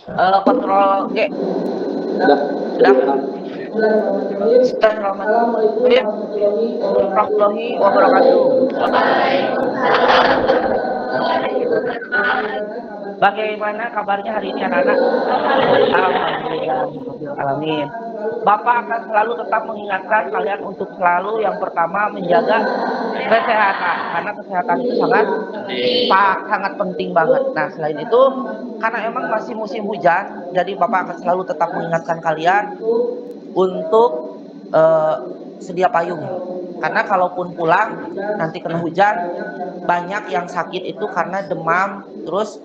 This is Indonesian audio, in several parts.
Kontrol G. Udah. Udah. Bismillahirrahmanirrahim. Warahmatullahi wabarakatuh. Bagaimana kabarnya hari ini anak-anak? Alhamdulillah. Bapak akan selalu tetap mengingatkan kalian untuk selalu yang pertama menjaga kesehatan, karena kesehatan itu sangat penting banget. Nah, selain itu, karena emang masih musim hujan, jadi Bapak akan selalu tetap mengingatkan kalian untuk sedia payung. Karena kalaupun pulang nanti kena hujan, banyak yang sakit itu karena demam, terus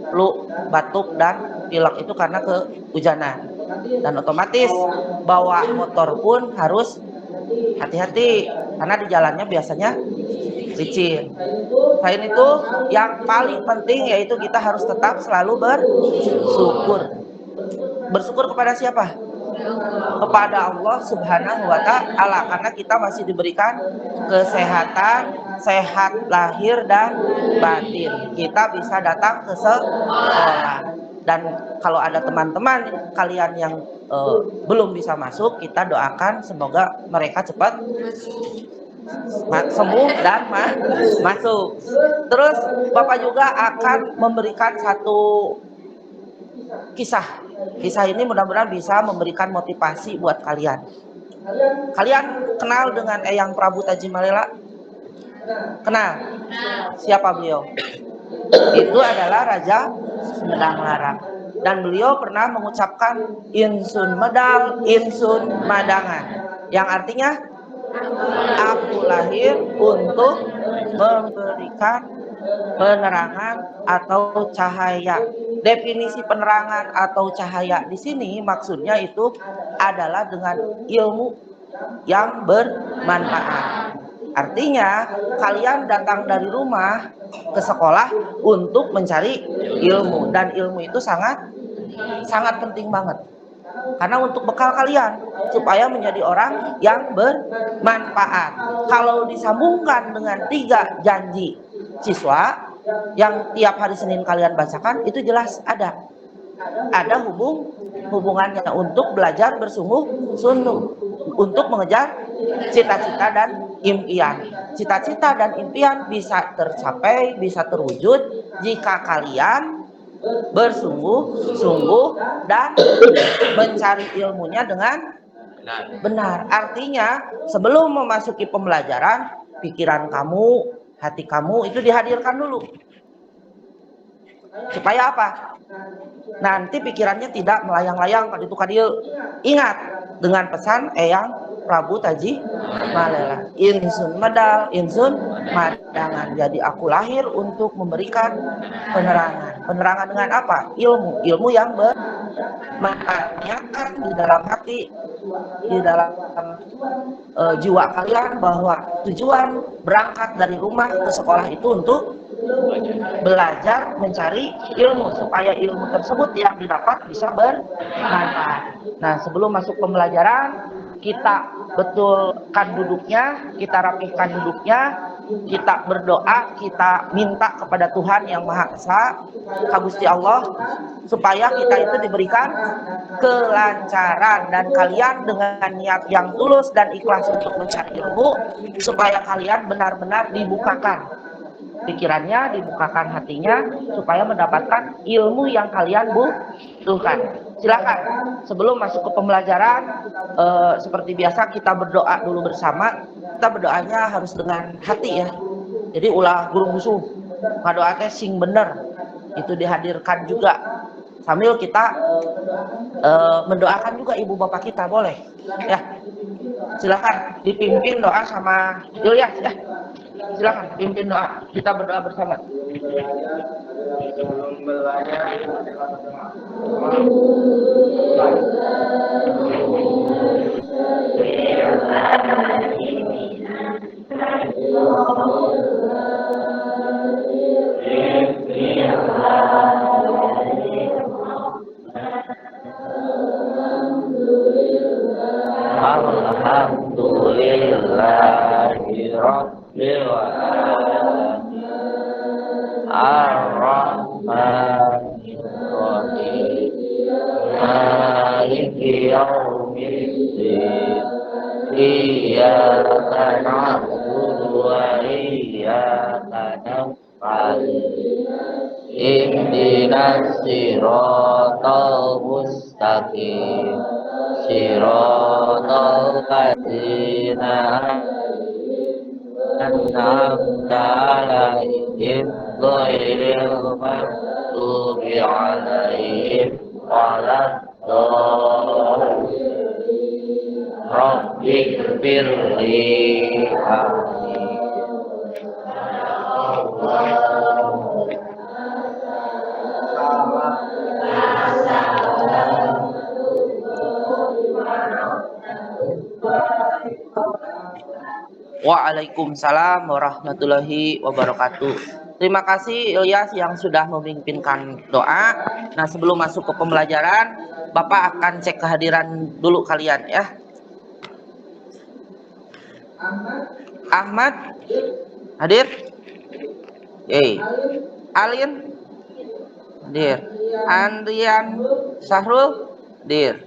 flu, batuk, dan pilek itu karena kehujanan. Dan otomatis bawa motor pun harus hati-hati karena di jalannya biasanya licin. Selain itu, yang paling penting yaitu kita harus tetap selalu bersyukur. Bersyukur kepada siapa? Kepada Allah Subhanahu wa Ta'ala, karena kita masih diberikan kesehatan, sehat lahir dan batin. Kita bisa datang ke sekolah. Dan kalau ada teman-teman kalian yang belum bisa masuk, kita doakan semoga mereka cepat sembuh dan masuk. Terus Bapak juga akan memberikan satu kisah. Kisah ini mudah-mudahan bisa memberikan motivasi buat kalian. Kalian kenal dengan Eyang Prabu Tajimalela? Kenal? Siapa beliau? Itu adalah Raja Sumedang Larang. Dan beliau pernah mengucapkan insun medal, insun madangan. Yang artinya, aku lahir untuk memberikan penerangan atau cahaya. Definisi penerangan atau cahaya di sini maksudnya itu adalah dengan ilmu yang bermanfaat. Artinya kalian datang dari rumah ke sekolah untuk mencari ilmu, dan ilmu itu sangat penting banget. Karena untuk bekal kalian supaya menjadi orang yang bermanfaat. Kalau disambungkan dengan 3 janji siswa yang tiap hari Senin kalian bacakan, itu jelas ada hubungannya untuk belajar bersungguh-sungguh untuk mengejar cita-cita dan impian. Cita-cita dan impian bisa tercapai, bisa terwujud jika kalian bersungguh-sungguh dan mencari ilmunya dengan benar. Artinya sebelum memasuki pembelajaran, pikiran kamu, hati kamu itu dihadirkan dulu. Supaya apa? Nanti pikirannya tidak melayang-layang kaditu kadil. Ingat dengan pesan Eyang Prabu Tajimalela, insun medal, insun madangan. Jadi aku lahir untuk memberikan penerangan. Penerangan dengan apa? Ilmu yang bermanfaat di dalam hati, di dalam jiwa kalian, bahwa tujuan berangkat dari rumah ke sekolah itu untuk belajar mencari ilmu, supaya ilmu tersebut yang didapat bisa bermanfaat. Nah, sebelum masuk pembelajaran, kita betulkan duduknya, kita rapihkan duduknya, kita berdoa, kita minta kepada Tuhan Yang Maha Esa, ka Gusti Allah, supaya kita itu diberikan kelancaran, dan kalian dengan niat yang tulus dan ikhlas untuk mencari ilmu, supaya kalian benar-benar dibukakan pikirannya, dibukakan hatinya, supaya mendapatkan ilmu yang kalian butuhkan. Silakan sebelum masuk ke pembelajaran, seperti biasa kita berdoa dulu bersama. Kita berdoanya harus dengan hati ya. Jadi ulah guru musuh ngadoa sing bener, itu dihadirkan juga sambil kita mendoakan juga ibu bapak kita, boleh ya. Silakan dipimpin doa sama Ilyas ya. Silakan pimpin doa, kita berdoa bersama. Alhamdulillahirabbil alamin. Ar-Rahmanir Rahim. maliki yaumiddin. Iyyaka na'budu wa iyyaka nasta'in. Ihdinas siratal mustaqim. Siratal ladzina an'amta 'alaihim ghairil maghdubi 'alaihim waladdallin. Rabbighfirli. Amin. Waalaikumsalam warahmatullahi wabarakatuh. Terima kasih Ilyas yang sudah memimpinkan doa. Nah, sebelum masuk ke pembelajaran, Bapak akan cek kehadiran dulu kalian ya. Ahmad hadir? Alin hadir. Andrian Sahrul hadir.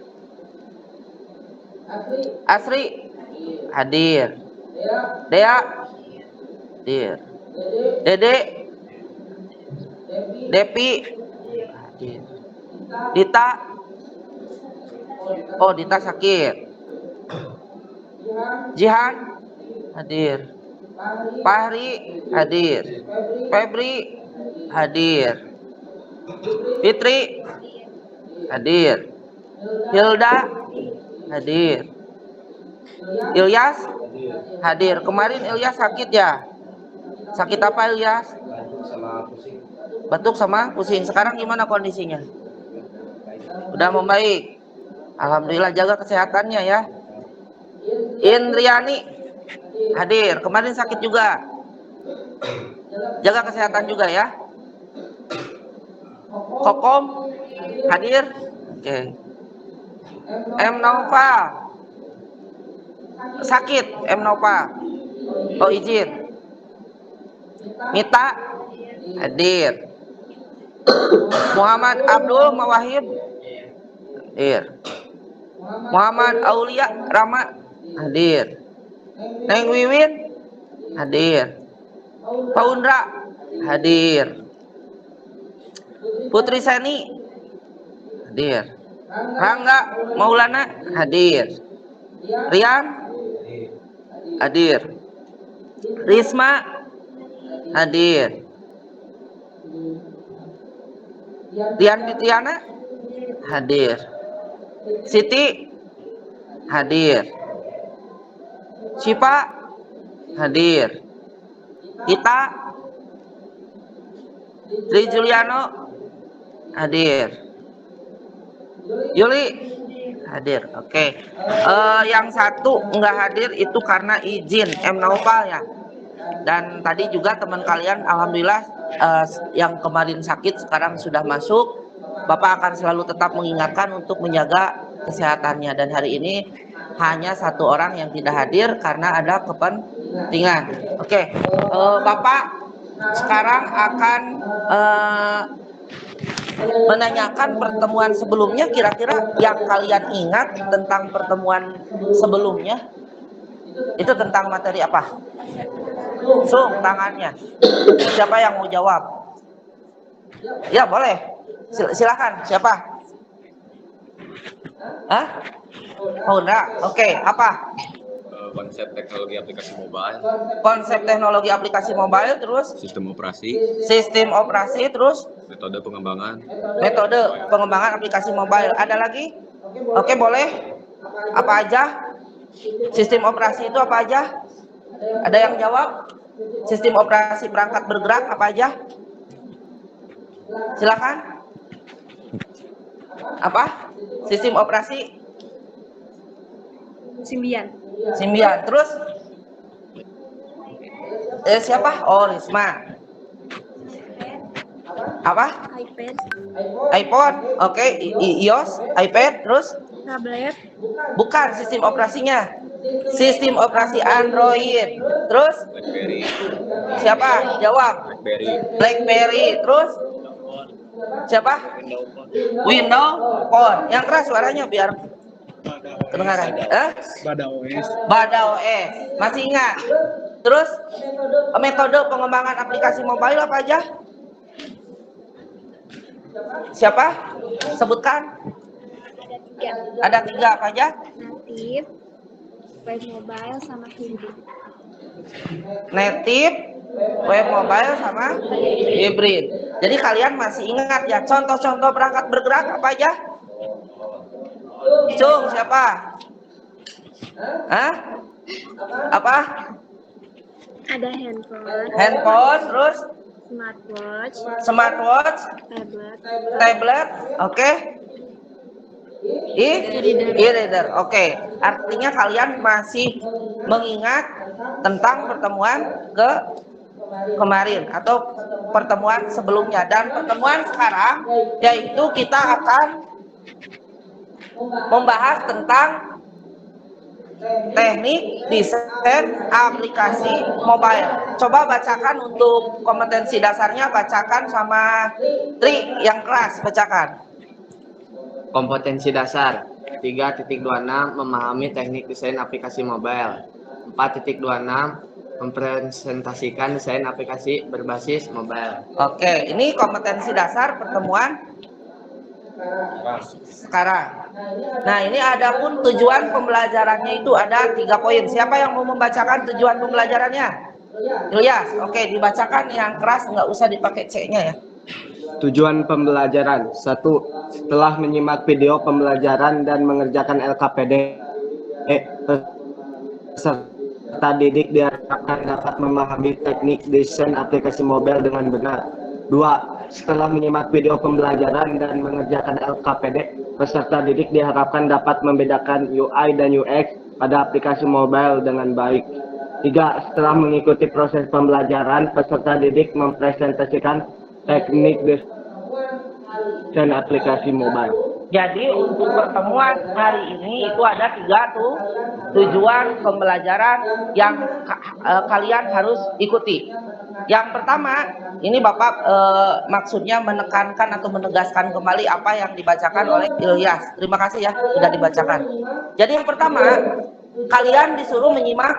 Asri hadir. Dea hadir. Dede Depi hadir. Dita, oh Dita sakit. Jihan hadir. Fahri hadir. Febri hadir. Fitri hadir. Hilda hadir. Ilyas hadir. Kemarin Ilyas sakit ya? Sakit apa Ilyas? Batuk sama pusing. Sekarang gimana kondisinya? Udah membaik. Alhamdulillah, jaga kesehatannya ya. Indriani hadir. Kemarin sakit juga. Jaga kesehatan juga ya. Kokom hadir. Oke. M Nova sakit. M Nova, oh izin. Mita hadir. Muhammad Abdul Mawahib hadir. Muhammad Aulia Rama hadir. Neng Wiwin hadir. Paundra hadir. Putri Seni hadir. Rangga Maulana hadir. Rian hadir. Risma hadir. Dian Fitriana hadir. Siti hadir. Sipa hadir. Ita, Tri Juliano hadir. Yuli hadir. Oke. Yang satu nggak hadir itu karena izin M Naufal ya. Dan tadi juga teman kalian alhamdulillah yang kemarin sakit sekarang sudah masuk. Bapak akan selalu tetap mengingatkan untuk menjaga kesehatannya, dan hari ini hanya satu orang yang tidak hadir karena ada kepentingan. Oke. Bapak sekarang akan menanyakan pertemuan sebelumnya. Kira-kira yang kalian ingat tentang pertemuan sebelumnya itu tentang materi apa? Tangannya. Siapa yang mau jawab? Ya boleh. Silakan. Siapa? Hah? Oh enggak. Oke. Apa? Konsep teknologi aplikasi mobile. Konsep teknologi aplikasi mobile, terus? Sistem operasi. Sistem operasi, terus? Metode pengembangan. Metode pengembangan aplikasi mobile. Ada lagi? Oke, boleh. Apa aja? Sistem operasi itu apa aja? Ada yang jawab? Sistem operasi perangkat bergerak apa aja? Silakan. Apa? Sistem operasi? Symbian. Terus? Siapa? Oh, Risma. Apa? iPhone. Oke. iOS, iPad, terus? Tablet. Bukan sistem operasinya. Sistem operasi Android. Terus? BlackBerry. Siapa? Jawab. BlackBerry. BlackBerry. Terus? Siapa? Window Phone. Yang keras suaranya biar kedengaran. Bada OS. Bada OS. Masih ingat? Terus metode pengembangan aplikasi mobile apa aja? Siapa? Sebutkan. Ada tiga apa aja? Native, web mobile, sama hybrid. Native, web mobile, sama hybrid. Jadi kalian masih ingat ya contoh-contoh perangkat bergerak apa aja? Cung, siapa? Hah? Apa? Ada handphone, Handphone, terus smartwatch, smartwatch, tablet, tablet, oke. E-reader, oke. Artinya kalian masih mengingat tentang pertemuan kemarin atau pertemuan sebelumnya, dan pertemuan sekarang yaitu kita akan membahas tentang teknik desain aplikasi mobile. Coba bacakan untuk kompetensi dasarnya, bacakan sama Tri yang kelas, bacakan. Kompetensi dasar 3.26 memahami teknik desain aplikasi mobile. 4.26 mempresentasikan desain aplikasi berbasis mobile. Oke, ini kompetensi dasar pertemuan sekarang. Nah, ini ada pun tujuan pembelajarannya itu ada 3 poin. Siapa yang mau membacakan tujuan pembelajarannya? Ilyas, oke, dibacakan yang keras, nggak usah dipakai C-nya ya. Tujuan pembelajaran 1. Setelah menyimak video pembelajaran dan mengerjakan LKPD, peserta didik diharapkan dapat memahami teknik desain aplikasi mobile dengan benar. 2. Setelah menyimak video pembelajaran dan mengerjakan LKPD, peserta didik diharapkan dapat membedakan UI dan UX pada aplikasi mobile dengan baik. 3. Setelah mengikuti proses pembelajaran, peserta didik mempresentasikan teknik desain aplikasi mobile. Jadi untuk pertemuan hari ini itu ada 3 tujuan pembelajaran yang kalian harus ikuti. Yang pertama, ini Bapak maksudnya menekankan atau menegaskan kembali apa yang dibacakan oleh Ilyas. Terima kasih ya sudah dibacakan. Jadi yang pertama, kalian disuruh menyimak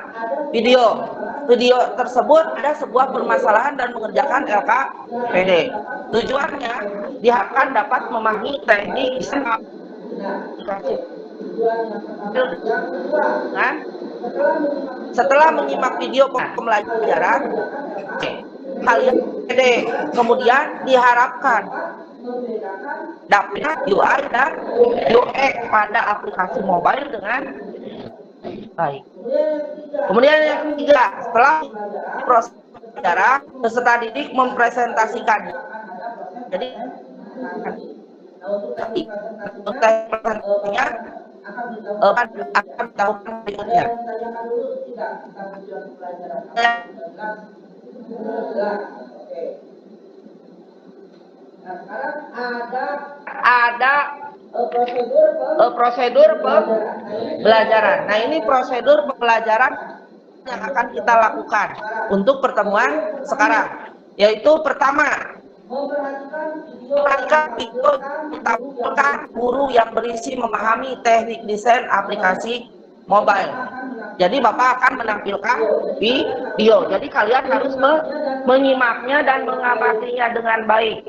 video. Video tersebut ada sebuah permasalahan dan mengerjakan LKPD. Tujuannya diharapkan dapat memahami teknik desain aplikasi. Setelah menyimak video pembelajaran, kalian kemudian diharapkan dapat UI dan UX pada aplikasi mobile dengan baik. Kemudian yang ketiga, setelah proses pembelajaran, peserta didik mempresentasikan. Jadi untuk presentasinya akan dilakukan berikutnya. Ada prosedur pembelajaran. Nah, ini prosedur pembelajaran yang akan kita lakukan untuk pertemuan sekarang, yaitu pertama, memperhatikan video ditampilkan guru yang berisi memahami teknik desain aplikasi mobile. Jadi Bapak akan menampilkan video. Jadi kalian harus menyimaknya dan mengamatinya dengan baik.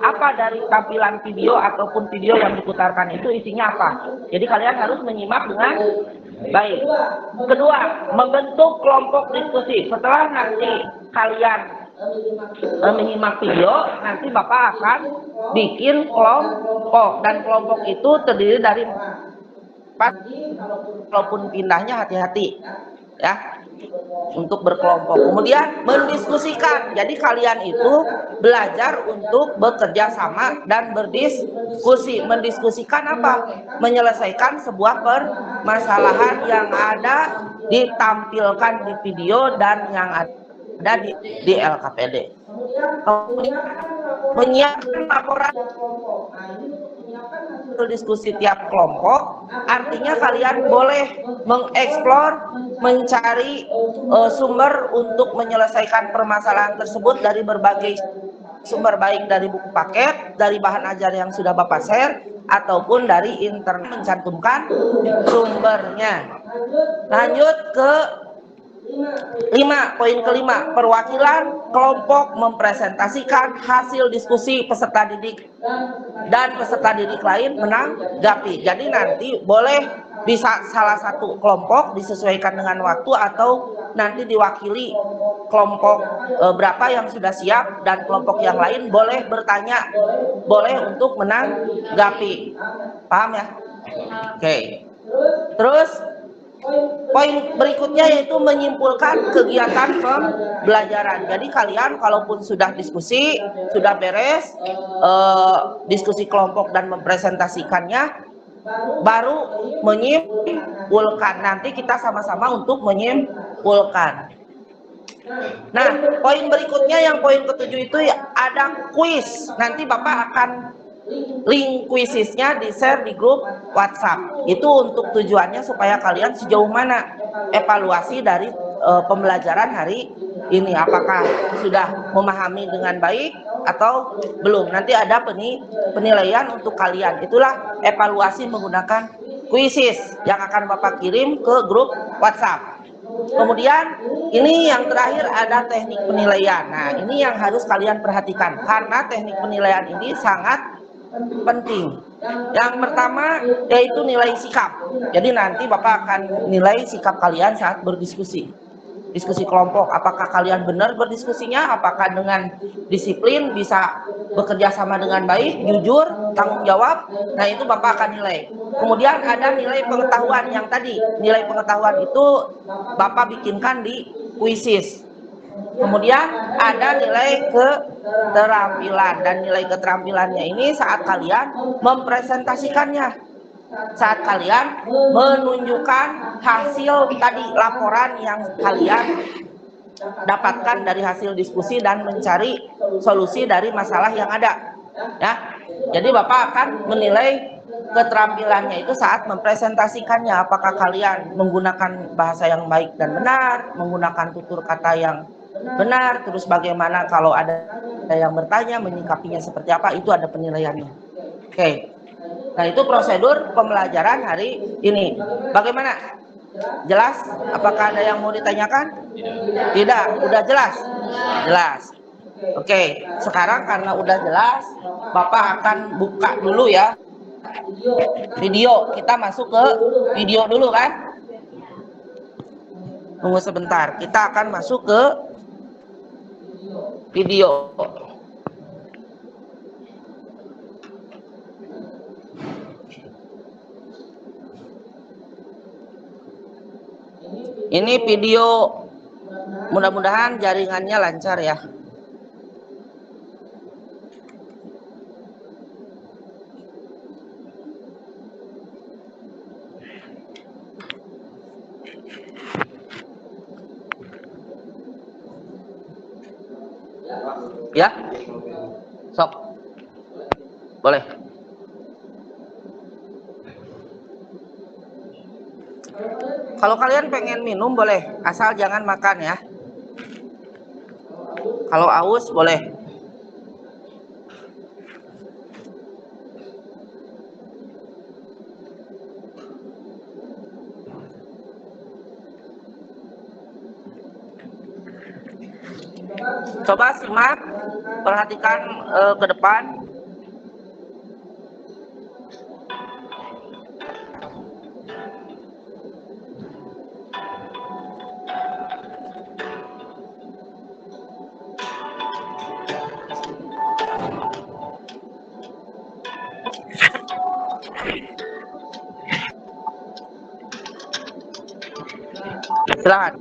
Apa dari tampilan video ataupun video yang diputarkan itu isinya apa? Jadi kalian harus menyimak dengan baik. Kedua, membentuk kelompok diskusi. Setelah nanti kalian menyimak video, nanti Bapak akan bikin kelompok, dan kelompok itu terdiri dari 4. Kalaupun pindahnya hati-hati ya untuk berkelompok. Kemudian mendiskusikan. Jadi kalian itu belajar untuk bekerja sama dan berdiskusi. Mendiskusikan apa? Menyelesaikan sebuah permasalahan yang ada ditampilkan di video dan yang ada di LKPD. Kemudian menyiapkan laporan diskusi tiap kelompok. Artinya kalian boleh mengeksplor, mencari sumber untuk menyelesaikan permasalahan tersebut dari berbagai sumber baik dari buku paket, dari bahan ajar yang sudah Bapak share, ataupun dari internet mencantumkan sumbernya. Lanjut ke 5, poin kelima, perwakilan kelompok mempresentasikan hasil diskusi peserta didik dan peserta didik lain menanggapi. Jadi nanti boleh bisa salah satu kelompok disesuaikan dengan waktu atau nanti diwakili kelompok berapa yang sudah siap dan kelompok yang lain boleh bertanya, boleh untuk menanggapi. Paham ya? Oke. Terus poin berikutnya yaitu menyimpulkan kegiatan pembelajaran. Jadi kalian kalaupun sudah diskusi, sudah beres diskusi kelompok dan mempresentasikannya, baru menyimpulkan. Nanti kita sama-sama untuk menyimpulkan. Nah, poin berikutnya yang poin ke-7 itu ada kuis. Nanti Bapak akan link kuisisnya di-share di grup WhatsApp. Itu untuk tujuannya supaya kalian sejauh mana evaluasi dari pembelajaran hari ini. Apakah sudah memahami dengan baik atau belum. Nanti ada penilaian untuk kalian. Itulah evaluasi menggunakan kuisis yang akan Bapak kirim ke grup WhatsApp. Kemudian ini yang terakhir ada teknik penilaian. Nah, ini yang harus kalian perhatikan karena teknik penilaian ini sangat penting. Yang pertama yaitu nilai sikap. Jadi nanti Bapak akan nilai sikap kalian saat berdiskusi. Diskusi kelompok, apakah kalian benar berdiskusinya, apakah dengan disiplin, bisa bekerja sama dengan baik, jujur, tanggung jawab. Nah, itu Bapak akan nilai. Kemudian ada nilai pengetahuan yang tadi. Nilai pengetahuan itu Bapak bikinkan di kuisis. Kemudian ada nilai keterampilan, dan nilai keterampilannya ini saat kalian mempresentasikannya, saat kalian menunjukkan hasil tadi laporan yang kalian dapatkan dari hasil diskusi dan mencari solusi dari masalah yang ada, ya. Jadi Bapak akan menilai keterampilannya itu saat mempresentasikannya, apakah kalian menggunakan bahasa yang baik dan benar, menggunakan tutur kata yang benar, terus bagaimana kalau ada yang bertanya menyikapinya seperti apa, itu ada penilaiannya. Oke. Nah, itu prosedur pembelajaran hari ini. Bagaimana? Jelas? Apakah ada yang mau ditanyakan? Tidak, udah jelas? Jelas. Oke, sekarang karena udah jelas, Bapak akan buka dulu ya video. Kita masuk ke video dulu kan? Tunggu sebentar, kita akan masuk ke video. Ini video, mudah-mudahan jaringannya lancar ya. Ya, sok, boleh. Kalau kalian pengen minum boleh, asal jangan makan ya. Kalau aus boleh. Coba simak, perhatikan ke depan. Silakan.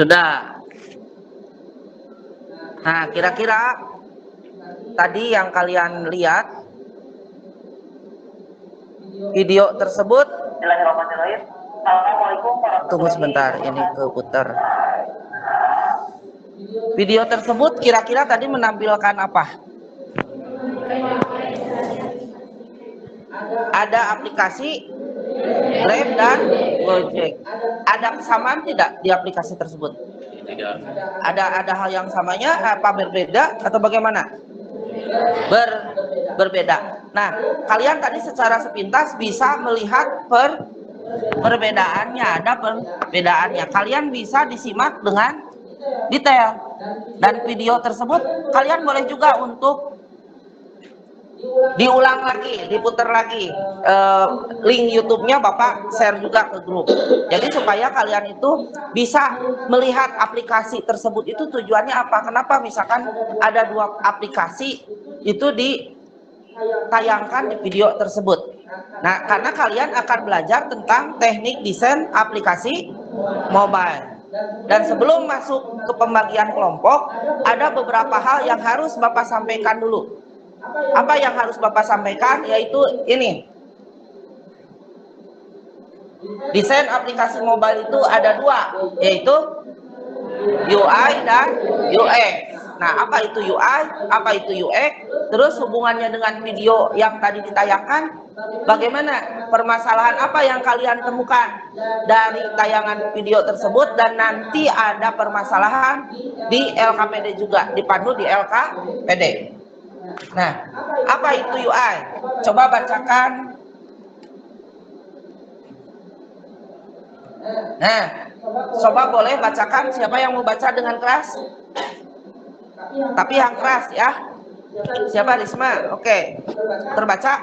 Sudah. Nah, kira-kira tadi yang kalian lihat video tersebut, tunggu sebentar, ini keputar. Video tersebut kira-kira tadi menampilkan apa? Ada aplikasi Grab dan Gojek. Ada kesamaan tidak di aplikasi tersebut? Tidak. Ada hal yang samanya, apa berbeda atau bagaimana? Berbeda. Nah, kalian tadi secara sepintas bisa melihat perbedaannya, ada perbedaannya. Kalian bisa disimak dengan detail. Dan video tersebut kalian boleh juga untuk diulang lagi, diputar lagi. Link YouTube-nya Bapak share juga ke grup. Jadi supaya kalian itu bisa melihat aplikasi tersebut itu tujuannya apa. Kenapa misalkan ada 2 aplikasi itu ditayangkan di video tersebut. Nah, karena kalian akan belajar tentang teknik desain aplikasi mobile. Dan sebelum masuk ke pembagian kelompok, ada beberapa hal yang harus Bapak sampaikan dulu. Apa yang harus Bapak sampaikan? Yaitu ini. Desain aplikasi mobile itu ada 2, yaitu UI dan UX. Nah, apa itu UI? Apa itu UX? Terus hubungannya dengan video yang tadi ditayangkan, bagaimana? Permasalahan apa yang kalian temukan dari tayangan video tersebut, dan nanti ada permasalahan di LKPD juga, dipandu di LKPD. Nah, apa itu UI? Coba bacakan. Nah, coba boleh bacakan, siapa yang mau baca dengan keras? Tapi yang keras ya. Siapa, Risma? Oke. Terbaca?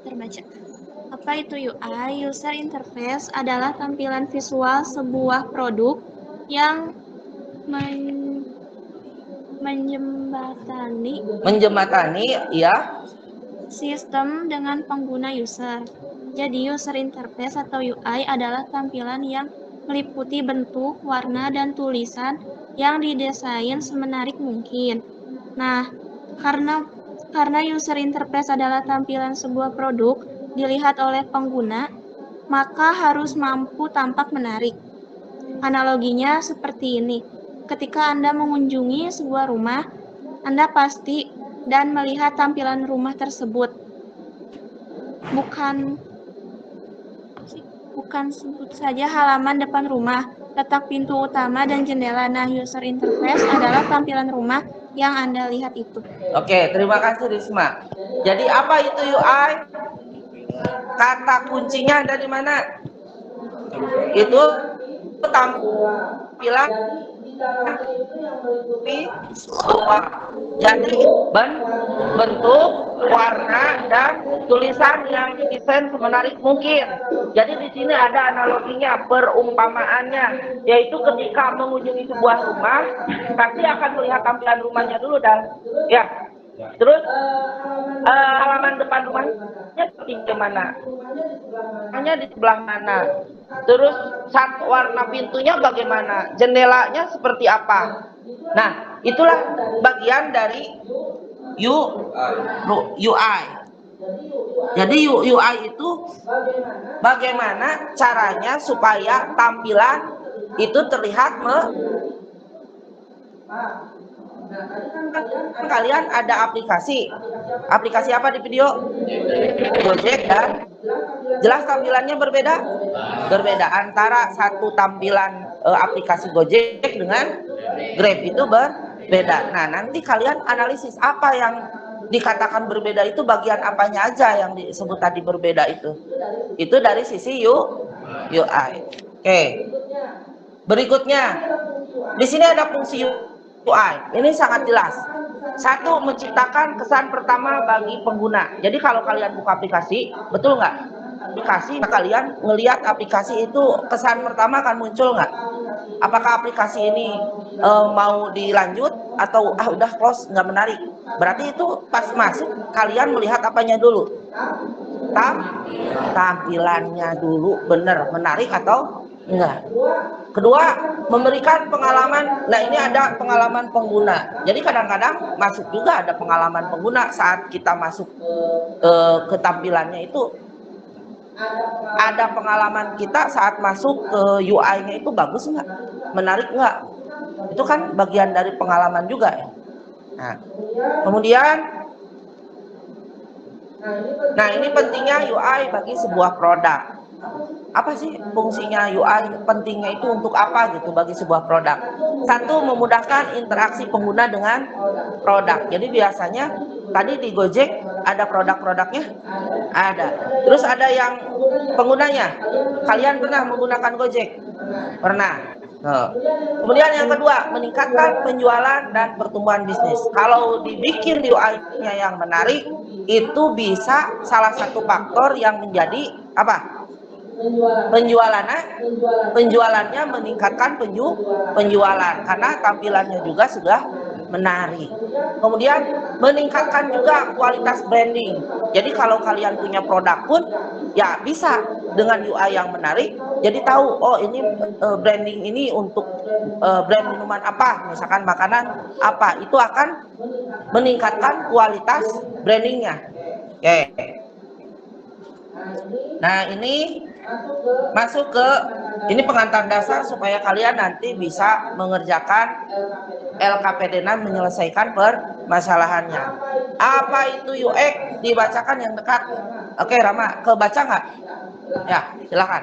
Terbaca. Apa itu UI? User interface adalah tampilan visual sebuah produk yang menjembatani ya sistem dengan pengguna user. Jadi user interface atau UI adalah tampilan yang meliputi bentuk, warna, dan tulisan yang didesain semenarik mungkin. Nah, karena user interface adalah tampilan sebuah produk dilihat oleh pengguna, maka harus mampu tampak menarik. Analoginya seperti ini. Ketika Anda mengunjungi sebuah rumah, Anda pasti dan melihat tampilan rumah tersebut. Bukan sebut saja halaman depan rumah, letak pintu utama dan jendela. Nah, user interface adalah tampilan rumah yang Anda lihat itu. Oke, terima kasih Risma. Jadi apa itu UI? Kata kuncinya ada di mana? Itu tampilan jadi bentuk, warna, dan tulisan yang didesain semenarik mungkin. Jadi di sini ada analoginya, perumpamaannya, yaitu ketika mengunjungi sebuah rumah, pasti akan melihat tampilan rumahnya dulu dan ya. Terus halaman depan rumahnya seperti gimana? hanya di sebelah mana? Terus cat warna pintunya bagaimana? Jendelanya seperti apa? Nah, itulah bagian dari UI. Jadi UI itu bagaimana caranya supaya tampilan itu terlihat kalian ada aplikasi apa di video? Gojek, dan jelas tampilannya berbeda antara satu tampilan aplikasi Gojek dengan Grab itu berbeda. Nah, nanti kalian analisis apa yang dikatakan berbeda itu, bagian apanya aja yang disebut tadi berbeda itu dari sisi UI. Oke. Berikutnya di sini ada fungsi UI. Ini sangat jelas. Satu, menciptakan kesan pertama bagi pengguna. Jadi kalau kalian buka aplikasi, betul nggak? Aplikasi, kalian ngelihat aplikasi itu kesan pertama akan muncul nggak? Apakah aplikasi ini mau dilanjut atau udah close, nggak menarik? Berarti itu pas masuk kalian melihat apanya dulu? Tampilannya dulu, bener menarik atau enggak? Kedua, memberikan pengalaman. Nah, ini ada pengalaman pengguna. Jadi kadang-kadang masuk juga ada pengalaman pengguna saat kita masuk ke tampilannya itu. Ada pengalaman kita saat masuk ke UI-nya itu bagus nggak? Menarik nggak? Itu kan bagian dari pengalaman juga ya. Nah, kemudian, ini pentingnya UI bagi sebuah produk. Apa sih fungsinya UI? Pentingnya itu untuk apa gitu bagi sebuah produk? Satu, memudahkan interaksi pengguna dengan produk. Jadi biasanya tadi di Gojek ada produk-produknya, ada. Terus ada yang penggunanya. Kalian pernah menggunakan Gojek? Pernah. Kemudian yang kedua, meningkatkan penjualan dan pertumbuhan bisnis. Kalau dibikin UI-nya yang menarik, itu bisa salah satu faktor yang menjadi apa? Penjualannya meningkatkan penjualan karena tampilannya juga sudah menarik. Kemudian meningkatkan juga kualitas branding. Jadi kalau kalian punya produk pun ya bisa dengan UI yang menarik, jadi tahu oh ini branding ini untuk brand minuman apa, misalkan makanan apa, itu akan meningkatkan kualitas brandingnya. Oke. Nah, ini masuk ke ini pengantar dasar supaya kalian nanti bisa mengerjakan LKPD dan menyelesaikan permasalahannya. Apa itu UX? Dibacakan yang dekat. Oke, Rama, kebaca nggak? Ya, silakan.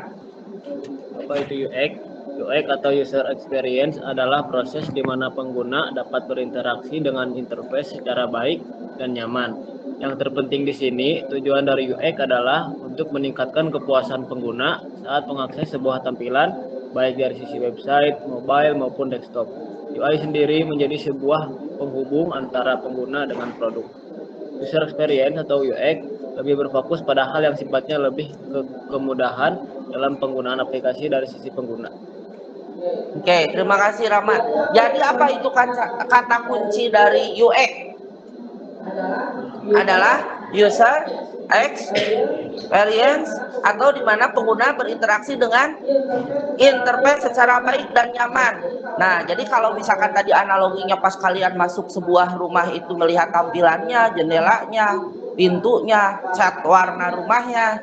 Apa itu UX? UX atau User Experience adalah proses di mana pengguna dapat berinteraksi dengan interface secara baik dan nyaman. Yang terpenting di sini, tujuan dari UX adalah untuk meningkatkan kepuasan pengguna saat mengakses sebuah tampilan, baik dari sisi website, mobile, maupun desktop. UI sendiri menjadi sebuah penghubung antara pengguna dengan produk. User Experience atau UX lebih berfokus pada hal yang sifatnya lebih kemudahan dalam penggunaan aplikasi dari sisi pengguna. Oke, terima kasih Rahmat. Jadi apa itu kata kunci dari UX? Adalah User Experience, atau di mana pengguna berinteraksi dengan interface secara baik dan nyaman. Nah, jadi kalau misalkan tadi analoginya pas kalian masuk sebuah rumah itu melihat tampilannya, jendelanya, pintunya, cat warna rumahnya.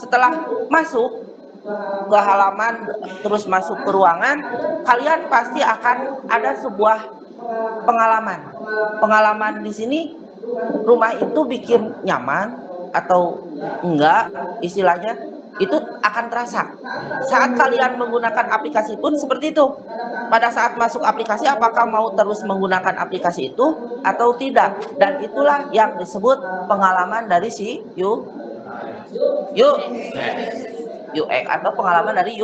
Setelah masuk ke halaman terus masuk ke ruangan, kalian pasti akan ada sebuah pengalaman. Pengalaman di sini rumah itu bikin nyaman atau enggak, istilahnya itu akan terasa. Saat kalian menggunakan aplikasi pun seperti itu. Pada saat masuk aplikasi, apakah mau terus menggunakan aplikasi itu atau tidak? Dan itulah yang disebut pengalaman dari si UX atau pengalaman dari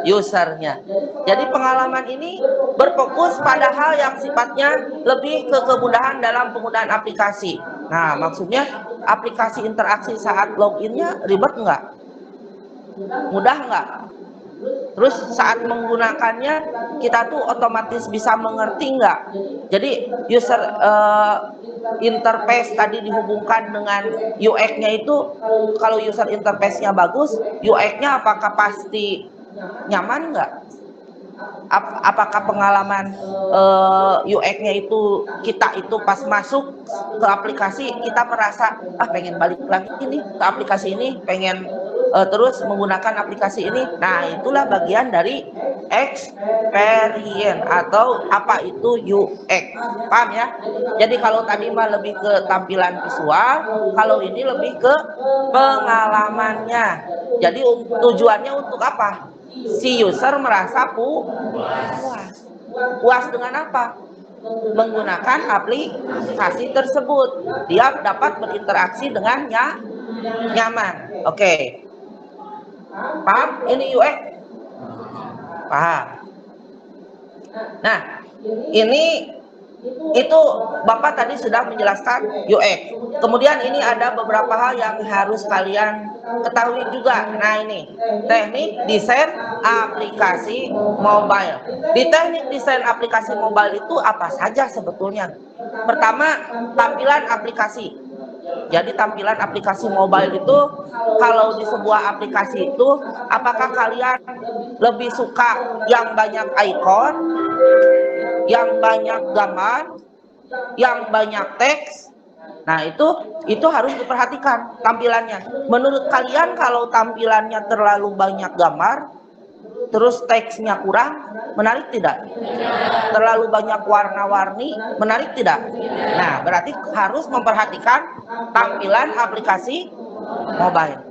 usernya. Jadi pengalaman ini berfokus pada hal yang sifatnya lebih ke kemudahan dalam penggunaan aplikasi. Nah, maksudnya aplikasi interaksi saat loginnya ribet nggak? Mudah nggak? Terus saat menggunakannya kita tuh otomatis bisa mengerti nggak? Jadi user interface tadi dihubungkan dengan UX-nya itu, kalau user interface-nya bagus, UX-nya apakah pasti nyaman nggak? Apakah pengalaman UX-nya itu kita itu pas masuk ke aplikasi kita merasa pengen balik lagi nih ke aplikasi ini, pengen terus menggunakan aplikasi ini. Nah, itulah bagian dari experience atau apa itu UX. Paham ya? Jadi kalau tadi mah lebih ke tampilan visual, kalau ini lebih ke pengalamannya. Jadi tujuannya untuk apa? Si user merasa puas. Puas dengan apa? Menggunakan aplikasi tersebut. Dia dapat berinteraksi dengan nyaman. Oke. Paham? Ini UX? Paham. Nah, ini itu Bapak tadi sudah menjelaskan UX. Kemudian ini ada beberapa hal yang harus kalian ketahui juga. Nah, ini teknik desain aplikasi mobile. Di teknik desain aplikasi mobile itu apa saja sebetulnya? Pertama, tampilan aplikasi. Jadi tampilan aplikasi mobile itu, kalau di sebuah aplikasi itu, apakah kalian lebih suka yang banyak ikon, yang banyak gambar, yang banyak teks? Nah, itu harus diperhatikan tampilannya. Menurut kalian kalau tampilannya terlalu banyak gambar, terus teksnya kurang, menarik tidak? Terlalu banyak warna-warni, menarik tidak? Nah, berarti harus memperhatikan tampilan aplikasi mobile.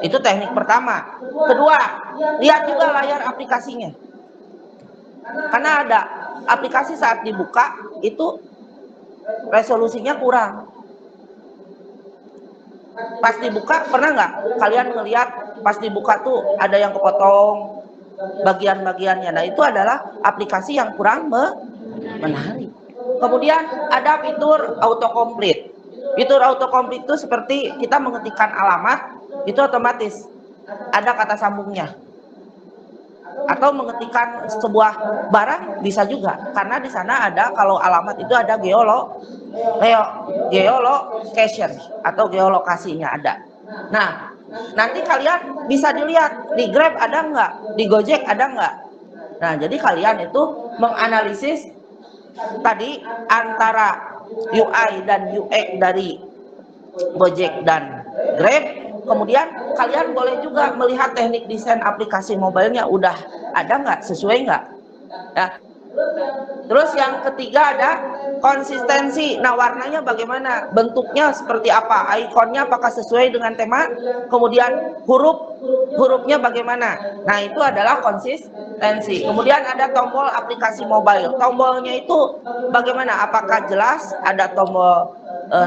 Itu teknik pertama. Kedua, lihat juga layar aplikasinya. Karena ada aplikasi saat dibuka itu resolusinya kurang. Pas dibuka, pernah nggak kalian ngelihat pas dibuka tuh ada yang kepotong bagian-bagiannya? Nah, itu adalah aplikasi yang kurang menarik. Kemudian ada fitur autocomplete. Fitur autocomplete itu seperti kita mengetikkan alamat, itu otomatis ada kata sambungnya. Atau mengetikkan sebuah barang bisa juga, karena di sana ada, kalau alamat itu ada geolocation atau geolokasinya ada. Nah, nanti kalian bisa dilihat di Grab ada nggak, di Gojek ada nggak. Nah, jadi kalian itu menganalisis tadi antara UI dan UX dari Gojek dan Grab. Kemudian kalian boleh juga melihat teknik desain aplikasi mobilenya udah ada nggak, sesuai nggak. Nah, terus yang ketiga ada konsistensi. Nah, warnanya bagaimana, bentuknya seperti apa, ikonnya apakah sesuai dengan tema, kemudian hurufnya bagaimana. Nah, itu adalah konsistensi. Kemudian ada tombol aplikasi mobile. Tombolnya itu bagaimana, apakah jelas, ada tombol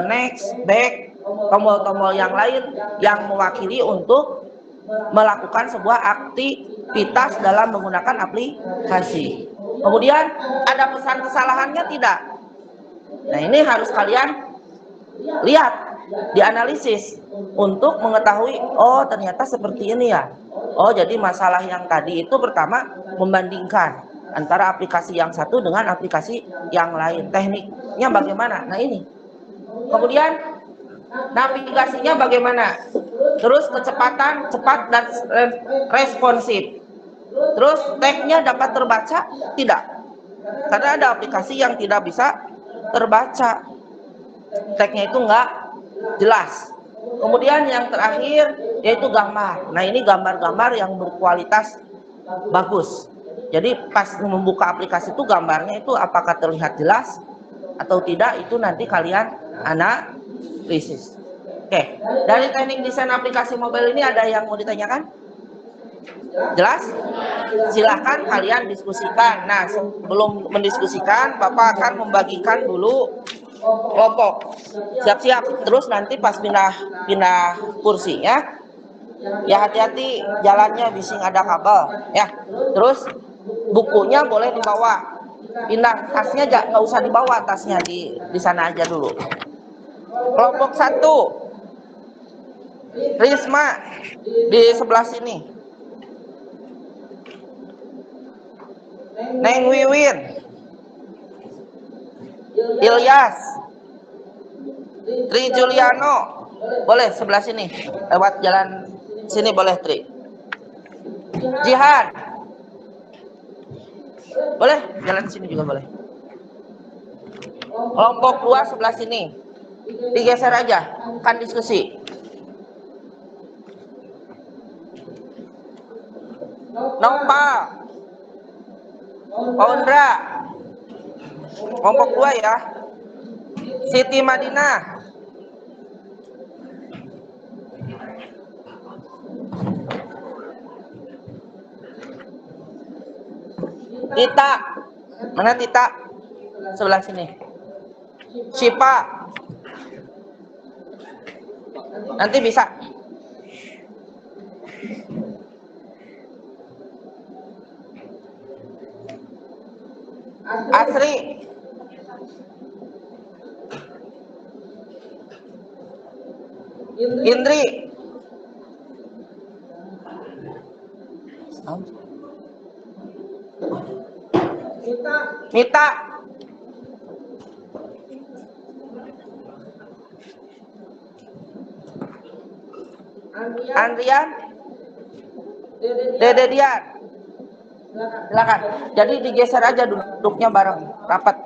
next, back, tombol-tombol yang lain yang mewakili untuk melakukan sebuah aktivitas dalam menggunakan aplikasi. Kemudian ada pesan kesalahannya tidak. Nah, ini harus kalian lihat, dianalisis untuk mengetahui, oh ternyata seperti ini ya. Oh, jadi masalah yang tadi itu pertama membandingkan antara aplikasi yang satu dengan aplikasi yang lain. Tekniknya bagaimana? Nah, ini. Kemudian navigasinya bagaimana? Terus kecepatan, cepat dan responsif. Terus tagnya dapat terbaca? Tidak. Karena ada aplikasi yang tidak bisa terbaca. Tagnya itu nggak jelas. Kemudian yang terakhir yaitu gambar. Nah, ini gambar-gambar yang berkualitas bagus. Jadi pas membuka aplikasi itu gambarnya itu apakah terlihat jelas atau tidak, itu nanti kalian analisis. Oke, dari teknik desain aplikasi mobile ini ada yang mau ditanyakan? Jelas? Silahkan kalian diskusikan. Nah, sebelum mendiskusikan, Bapak akan membagikan dulu kelompok. Siap-siap. Terus nanti pas pindah kursi ya. Ya, hati-hati jalannya, bising ada kabel ya. Terus bukunya boleh dibawa. Pindah tasnya nggak usah dibawa, tasnya di sana aja dulu. Kelompok 1, Risma di sebelah sini. Neng Wiwin, Ilyas, Tri Juliano, boleh sebelah sini, lewat jalan sini boleh Tri. Jihan, boleh jalan sini juga boleh. Kelompok 2 sebelah sini, digeser aja, kan diskusi. Nopal, Ondra, kelompok 2 ya. Siti Madinah, Tita, mana Tita? Sebelah sini. Syifa, nanti bisa. Asri, Indri, Mita, Andrian, Dede Dian. Silakan. Jadi digeser aja duduknya bareng, rapat.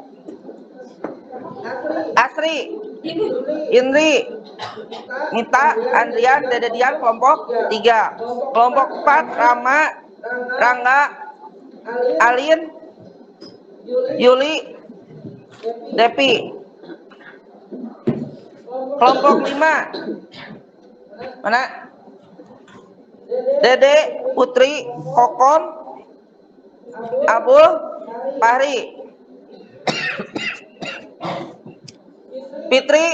Asri, Indri, Mita, Andrian, Dede Dian, kelompok 3. Kelompok 4, Rama, Rangga, Alin, Yuli, Depi. Kelompok 5, mana? Dede, Putri, Kokon, Abul, Fahri. Fitri,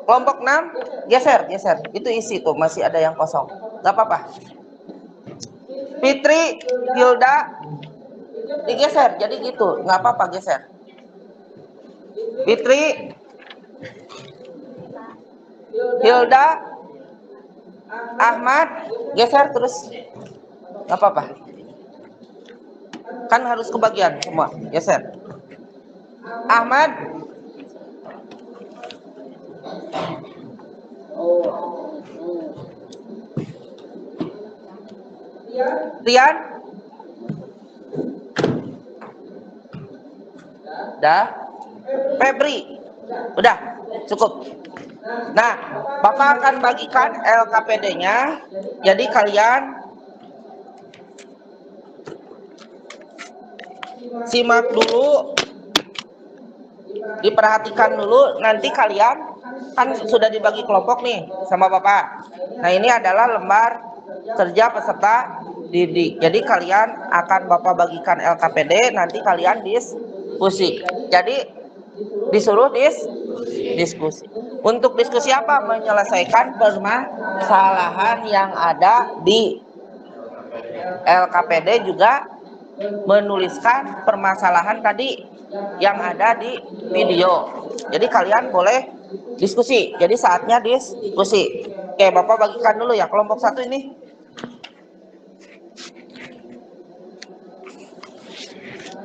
kelompok 6, geser. Itu isi tuh, masih ada yang kosong. Gak apa-apa. Fitri, Hilda, digeser, jadi gitu, nggak apa-apa geser. Fitri, Hilda, Ahmad, geser terus, nggak apa-apa. Kan harus kebagian semua, geser. Ahmad, Rian, dah, Febri, udah cukup. Nah, Bapak akan bagikan LKPD-nya. Jadi kalian simak dulu, diperhatikan dulu. Nanti kalian kan sudah dibagi kelompok nih sama Bapak. Nah, ini adalah lembar kerja peserta didik. Jadi kalian akan Bapak bagikan LKPD, nanti kalian diskusi. Jadi disuruh diskusi. Untuk diskusi apa? Menyelesaikan permasalahan yang ada di LKPD, juga menuliskan permasalahan tadi yang ada di video. Jadi kalian boleh diskusi. Jadi saatnya diskusi. Oke, Bapak bagikan dulu ya kelompok 1 ini.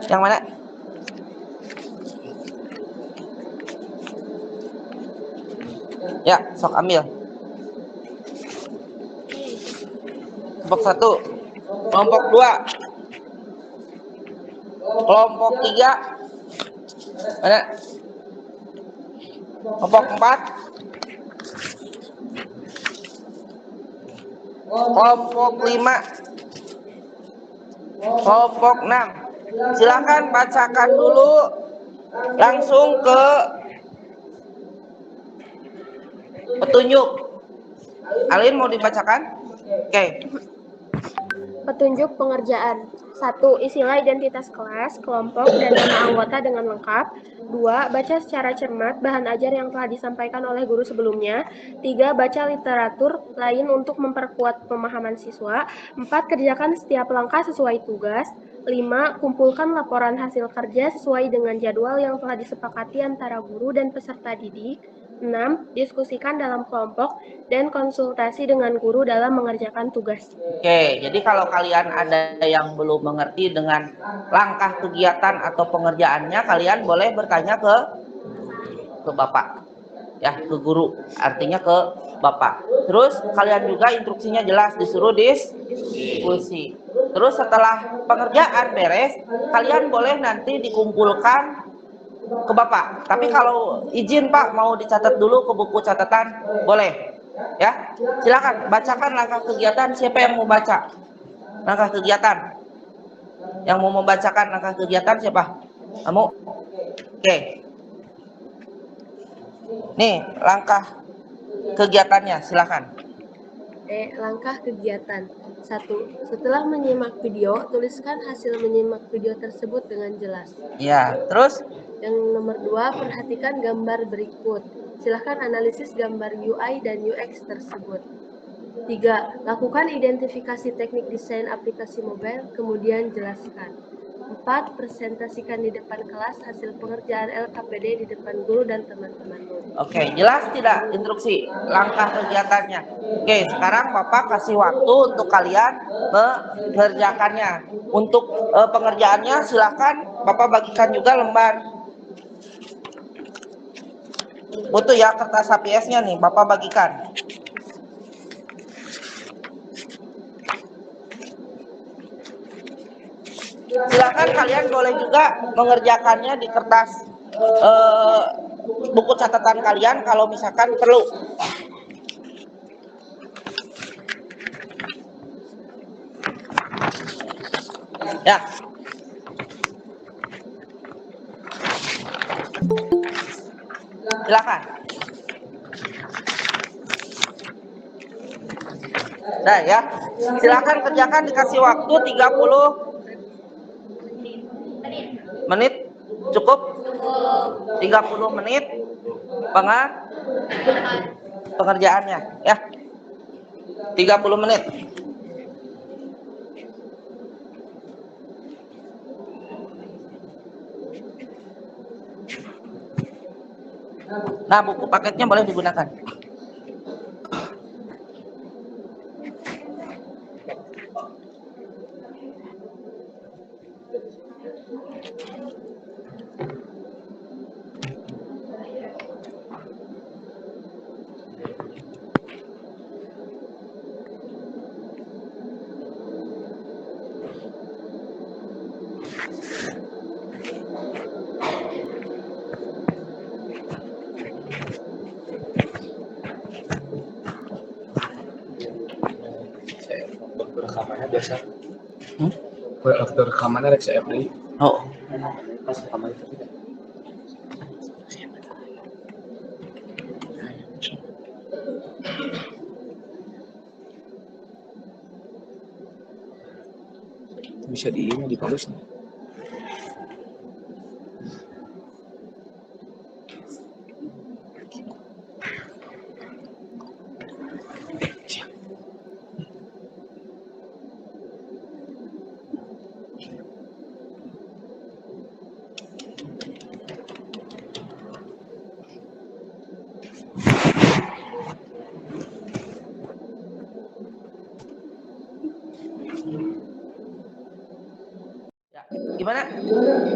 Yang mana? Ya, sok ambil. Kelompok 1, kelompok 2, kelompok 3, mana? Kelompok 4, kelompok 5, kelompok 6. Silakan bacakan dulu langsung ke petunjuk. Alin mau dibacakan? Oke. Petunjuk pengerjaan. 1. Isilah identitas kelas, kelompok, dan nama anggota dengan lengkap. 2. Baca secara cermat bahan ajar yang telah disampaikan oleh guru sebelumnya. 3. Baca literatur lain untuk memperkuat pemahaman siswa. 4. Kerjakan setiap langkah sesuai tugas. 5. Kumpulkan laporan hasil kerja sesuai dengan jadwal yang telah disepakati antara guru dan peserta didik. 6. Diskusikan dalam kelompok dan konsultasi dengan guru dalam mengerjakan tugas. Oke, jadi kalau kalian ada yang belum mengerti dengan langkah kegiatan atau pengerjaannya, kalian boleh bertanya ke Bapak. Ya, ke guru. Artinya ke Bapak. Terus kalian juga instruksinya jelas, disuruh diskusi. Terus setelah pengerjaan beres, kalian boleh nanti dikumpulkan ke Bapak. Tapi kalau izin Pak mau dicatat dulu ke buku catatan, boleh. Ya, silakan bacakan langkah kegiatan. Siapa yang mau baca langkah kegiatan? Yang mau membacakan langkah kegiatan siapa? Kamu? Oke. Nih, langkah kegiatannya, silakan. Langkah kegiatan. 1. Setelah menyimak video, tuliskan hasil menyimak video tersebut dengan jelas. Ya, terus Yang nomor 2, perhatikan gambar berikut. Silahkan analisis gambar UI dan UX tersebut. 3. Lakukan identifikasi teknik desain aplikasi mobile, kemudian jelaskan. 4. Presentasikan di depan kelas hasil pengerjaan LKPD di depan guru dan teman-teman. Oke, jelas tidak instruksi langkah kegiatannya? Oke, sekarang Bapak kasih waktu untuk kalian mengerjakannya. Untuk pengerjaannya silakan Bapak bagikan juga lembar. Butuh ya kertas HPS-nya nih, Bapak bagikan. Silakan kalian boleh juga mengerjakannya di kertas buku catatan kalian kalau misalkan perlu. Ya. Silakan. Nah ya. Silakan kerjakan, dikasih waktu 30 menit. Cukup? 30 menit pengerjaannya ya. 30 menit. Nah, buku paketnya boleh digunakan. Rekamannya biasa. Waktu rekamannya ada saya beli. Oh. Pas rekaman itu. Bisa di paus nih.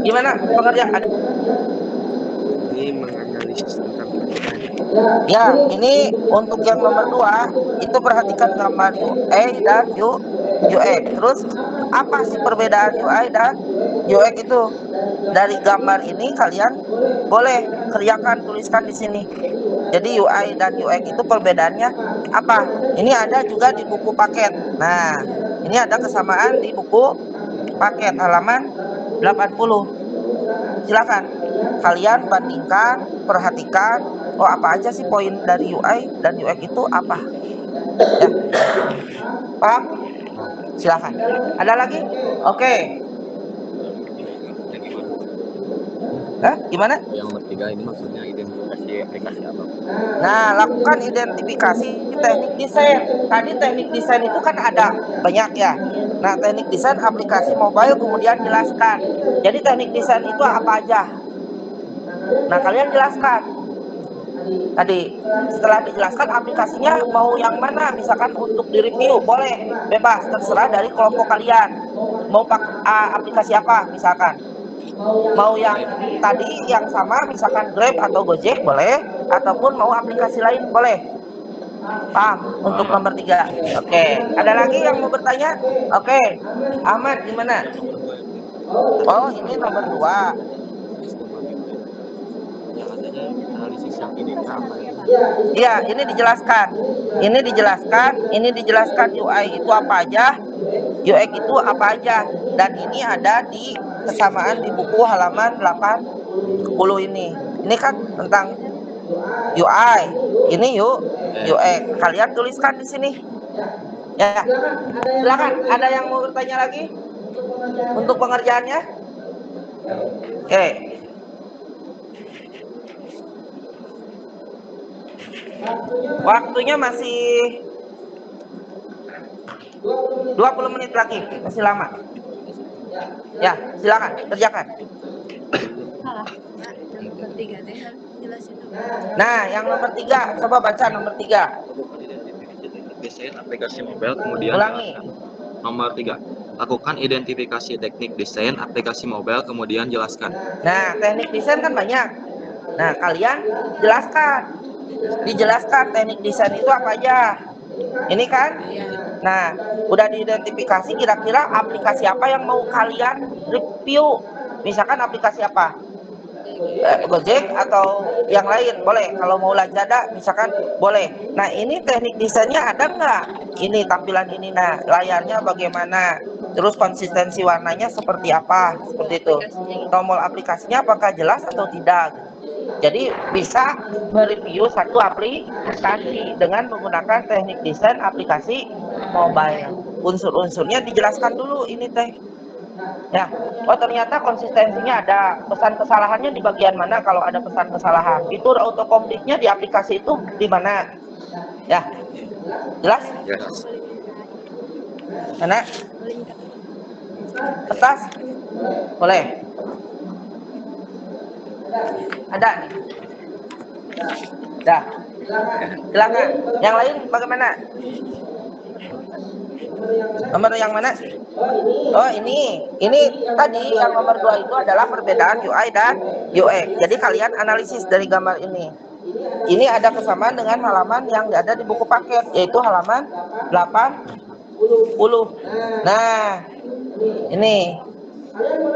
Gimana pengerjaan? Ini menganalisis tentang Ya, ini untuk yang nomor 2 itu perhatikan gambar UI dan UX. Terus apa sih perbedaan UI dan UX itu? Dari gambar ini kalian boleh kerjakan, tuliskan di sini. Jadi UI dan UX itu perbedaannya apa? Ini ada juga di buku paket. Nah, ini ada kesamaan di buku paket halaman 80. Silakan kalian bandingkan, perhatikan, oh apa aja sih poin dari UI dan UX itu apa? Ya. Paham? Silakan. Ada lagi? Oke. Gimana? Yang nomor 3 ini maksudnya identifikasi aplikasi apa? Nah, lakukan identifikasi teknik desain. Tadi teknik desain itu kan ada banyak ya. Nah, teknik desain aplikasi mobile kemudian jelaskan. Jadi teknik desain itu apa aja? Nah, kalian jelaskan. Tadi setelah dijelaskan aplikasinya mau yang mana, misalkan untuk di review boleh, bebas, terserah dari kelompok kalian. Mau pakai aplikasi apa misalkan. Mau yang tadi yang sama misalkan Grab atau Gojek boleh, ataupun mau aplikasi lain boleh. Paham untuk nomor 3. Oke, ada lagi yang mau bertanya? Oke, Ahmad gimana? Oh, ini nomor 2. Yang adanya analisis yang ini apa ya? Iya, ini dijelaskan. Ini dijelaskan UI itu apa aja, UX itu apa aja. Dan ini ada di kesamaan di buku halaman 80 ini. Ini kan tentang UI. Ini UX. Kalian tuliskan di sini. Ya. Silakan, ada yang mau bertanya lagi untuk pengerjaannya? Oke. Waktunya masih 20 menit lagi, masih lama. Ya, silakan kerjakan. Nah, yang nomor 3, coba baca nomor 3. Desain aplikasi mobile kemudian Ulangi. jelaskan. Nomor 3. Lakukan identifikasi teknik desain aplikasi mobile kemudian jelaskan. Nah, teknik desain kan banyak. Nah, kalian dijelaskan teknik desain itu apa aja. Ini kan? Nah, udah diidentifikasi kira-kira aplikasi apa yang mau kalian review. Misalkan aplikasi apa? Gojek atau yang lain boleh. Kalau mau Lazada misalkan boleh. Nah, ini teknik desainnya ada nggak? Ini tampilan ini. Nah, layarnya bagaimana? Terus konsistensi warnanya seperti apa? Seperti itu. Tombol aplikasinya apakah jelas atau tidak? Jadi bisa mereview satu aplikasi dengan menggunakan teknik desain aplikasi mobile. Unsur-unsurnya dijelaskan dulu ini teh. Ya, oh ternyata konsistensinya ada, pesan kesalahannya di bagian mana kalau ada pesan kesalahan. Fitur autocomplete-nya di aplikasi itu di mana? Ya, jelas? Yes. Mana? Kertas? Boleh. Ada nih. Dah. Silakan. Yang lain bagaimana? Nomor yang mana? Oh, ini tadi yang nomor 2 itu adalah perbedaan UI dan UX. Jadi kalian analisis dari gambar ini. Ini ada kesamaan dengan halaman yang ada di buku paket, yaitu halaman 80. Nah, ini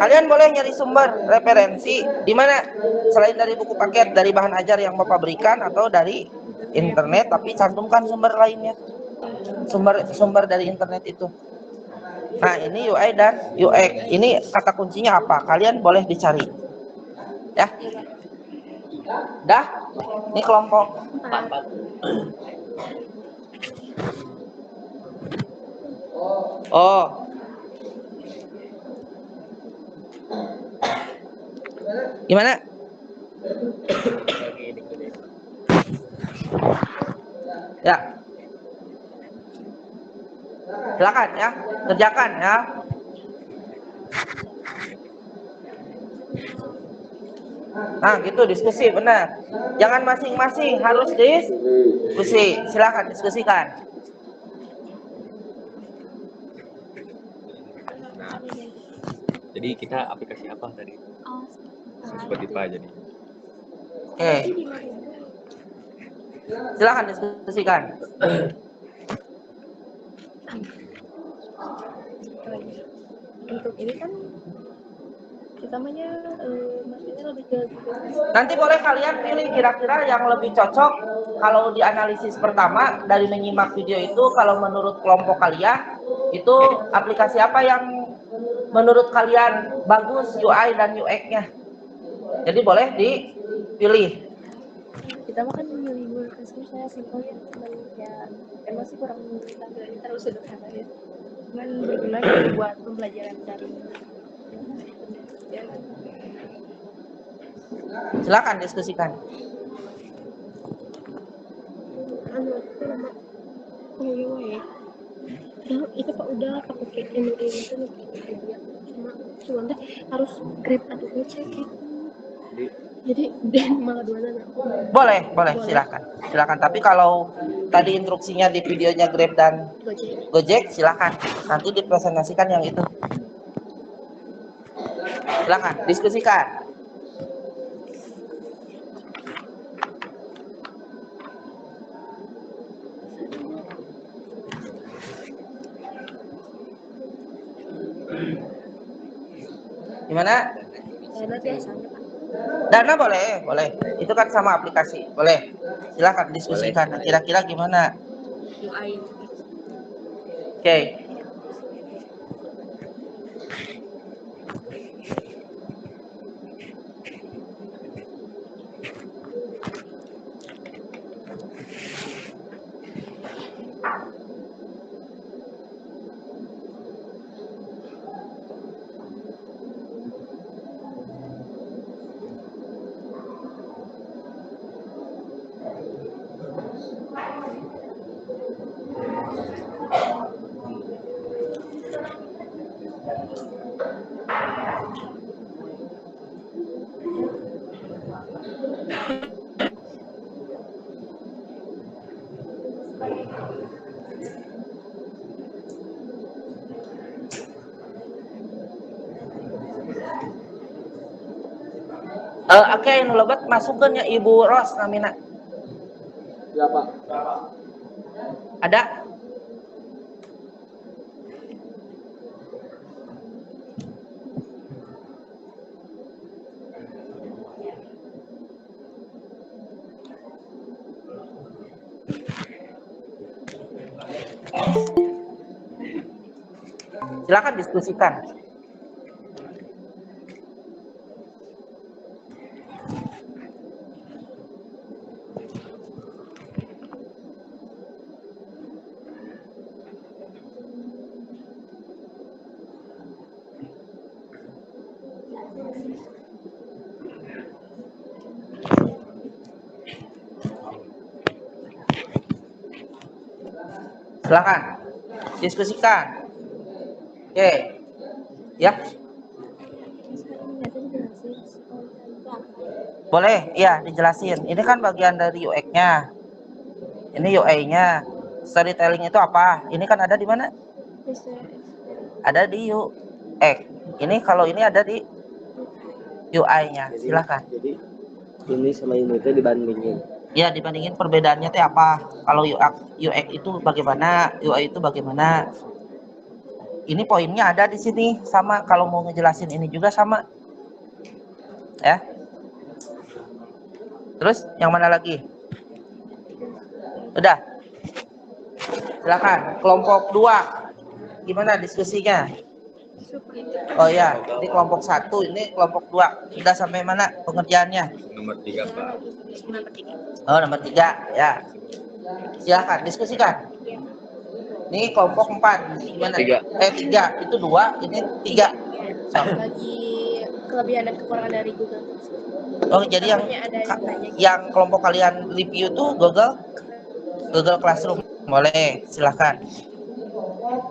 kalian boleh nyari sumber referensi di mana selain dari buku paket, dari bahan ajar yang Bapak berikan atau dari internet, tapi cantumkan sumber lainnya. Sumber dari internet itu. Nah, ini UI dan UX. Ini kata kuncinya apa? Kalian boleh dicari. Ya. Dah? Ini kelompok 4. Oh. Gimana? Ya. Silakan ya, kerjakan ya. Nah, gitu diskusi benar. Jangan masing-masing, harus diskusi. Silakan diskusikan. Nah, jadi kita aplikasi apa tadi? Spotify jadi. Oke. Silakan diskusikan. Untuk ini kan utamanya maksudnya lebih ke Nanti boleh kalian pilih kira-kira yang lebih cocok kalau di analisis pertama dari menyimak video itu. Kalau menurut kelompok kalian itu aplikasi apa yang menurut kalian bagus UI dan UX-nya. Jadi boleh dipilih. kita makan memilih kasih saya simpelnya cuman ya emang sih kurang tampilannya terlalu sederhana ya, cuman berguna gitu buat pembelajaran dari ya. Silakan diskusikan. Itu Pak udah pakai ini itu cuma teh harus grab atau ngecek gitu. Jadi Jadi malah dua nana. Boleh, silakan. Silakan. Tapi kalau tadi instruksinya di videonya Grab dan Gojek. Gojek, silakan. Nanti dipresentasikan yang itu. Silakan, diskusikan. Gimana? Dana biasanya Pak. Dana boleh. Itu kan sama aplikasi, boleh. Silakan diskusikan. Kira-kira gimana? UI. Oke. Oke, nulobat masukkan ya Ibu Ros namina. Ya Pak. Ada? Silakan diskusikan. Silakan diskusikan. Oke. Ya. Boleh, iya dijelasin. Ini kan bagian dari UX-nya. Ini UI-nya. Storytelling itu apa? Ini kan ada di mana? Ada di UX. Ini kalau ini ada di UI-nya. Silakan. Jadi ini sama ini itu dibandingin. Ya, dibandingin perbedaannya itu apa? Kalau UX itu bagaimana, UI itu bagaimana? Ini poinnya ada di sini sama. Kalau mau ngejelasin ini juga sama. Ya. Terus yang mana lagi? Udah. Silakan. Kelompok 2. Gimana diskusinya? Oh ya, ini kelompok 1, ini kelompok 2. Sudah sampai mana pengerjaannya? Nomor 3 Pak. Oh, nomor 3 ya. Silakan diskusikan. Ini kelompok 4. Gimana? 3. Itu 2, ini 3. So. Bagi kelebihan dan kekurangan dari Google. Oh, jadi yang kelompok kalian review tuh Google Classroom. Boleh, silakan.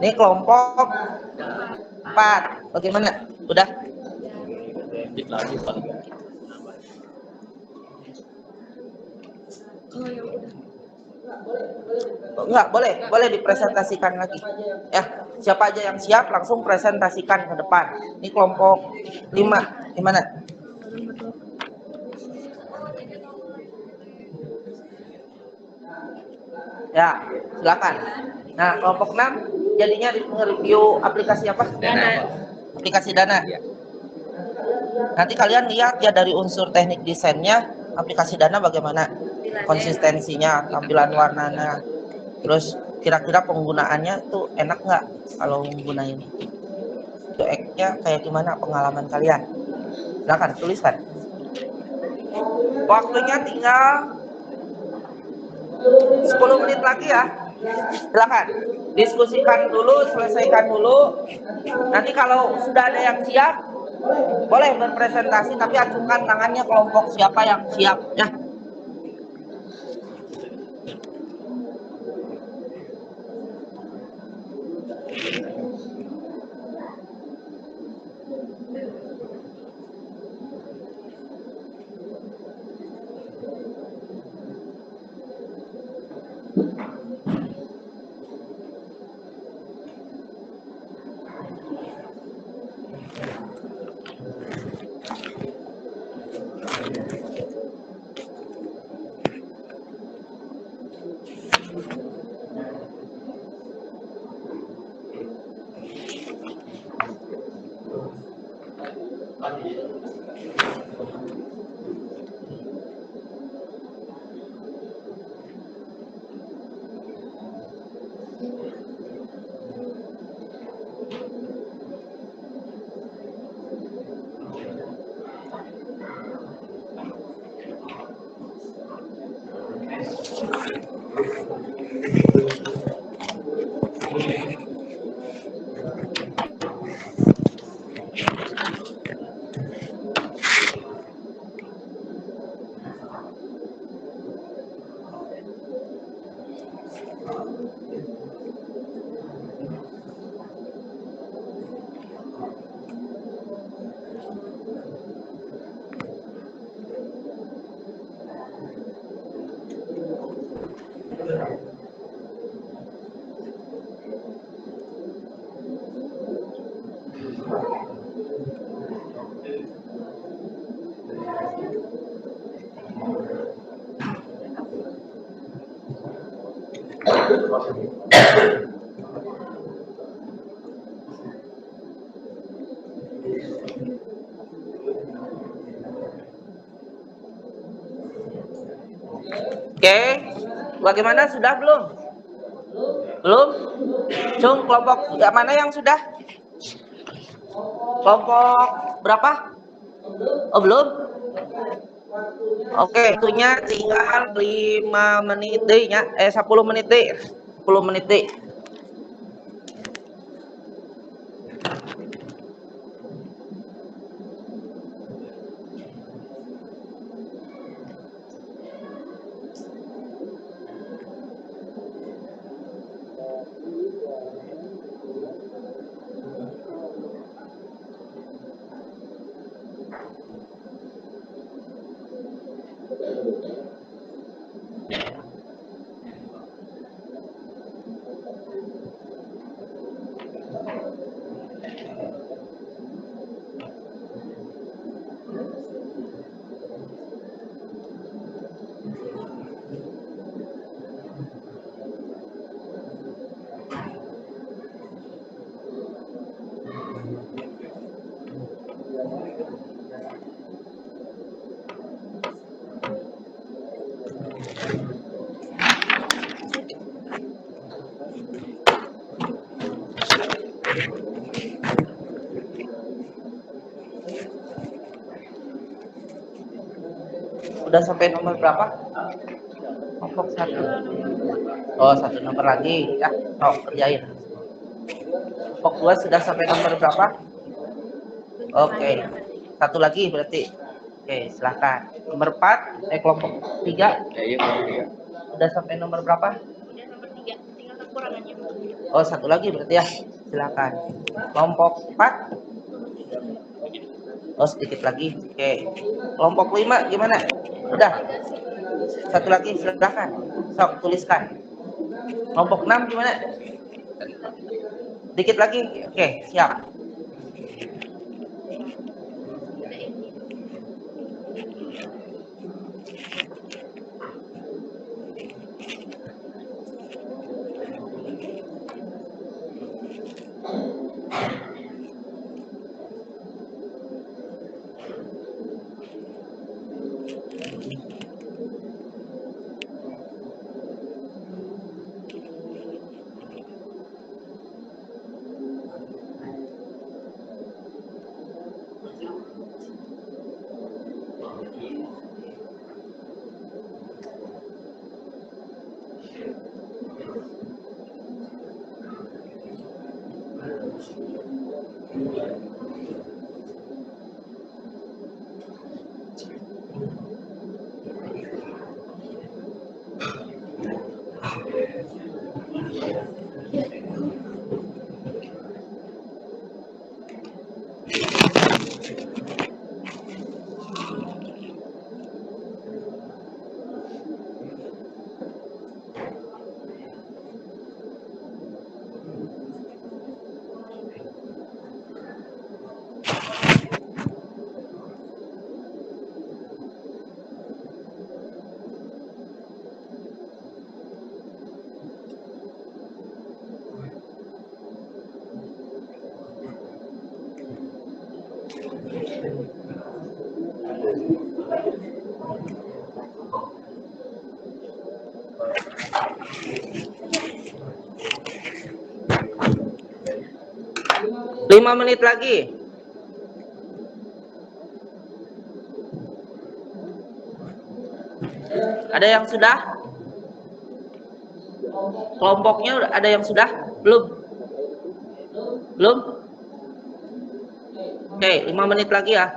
Ini kelompok 4. Bagaimana? Udah? Edit lagi paling. Oh, yang udah. Enggak, boleh dipresentasikan lagi. Ya, siapa aja yang siap langsung presentasikan ke depan. Ini kelompok 5. Gimana? Ya, silakan. Nah, kelompok 6 jadinya review aplikasi apa? Dana. Aplikasi Dana. Nanti kalian lihat ya dari unsur teknik desainnya aplikasi Dana bagaimana konsistensinya, tampilan warnanya, terus kira-kira penggunaannya tuh enak nggak kalau menggunakan ini? UX-nya kayak gimana pengalaman kalian? Silakan tuliskan. Waktunya tinggal 10 menit lagi ya. Silakan diskusikan dulu, selesaikan dulu. Nanti kalau sudah ada yang siap, boleh berpresentasi tapi acungkan tangannya kelompok siapa yang siap ya. Oke, bagaimana, sudah belum? Belum? Cung, kelompok mana yang sudah? Kelompok berapa? Oh, belum? Oke, itunya tinggal 5 menit deh ya. 10 menit deh. 10 menit deh. Udah sampai nomor berapa? Kelompok 1. Oh, 1 nomor lagi ya. Oh, kerjain. Kelompok 2 sudah sampai nomor berapa? Oke. 1 lagi berarti. Oke, silakan. Nomor 4, kelompok 3. Udah sampai nomor berapa? Udah nomor 3, tinggal kekurangannya. Oh, 1 lagi berarti ya. Silakan. Kelompok 4. Oh, sedikit lagi. Oke. Kelompok 5 gimana? Udah. 1 lagi, silakan. Sok tuliskan. Kelompok 6 gimana? Dikit lagi. Oke, siap. Lima menit lagi. Ada yang sudah? Kelompoknya ada yang sudah? Belum? Belum? Oke, 5 menit lagi ya.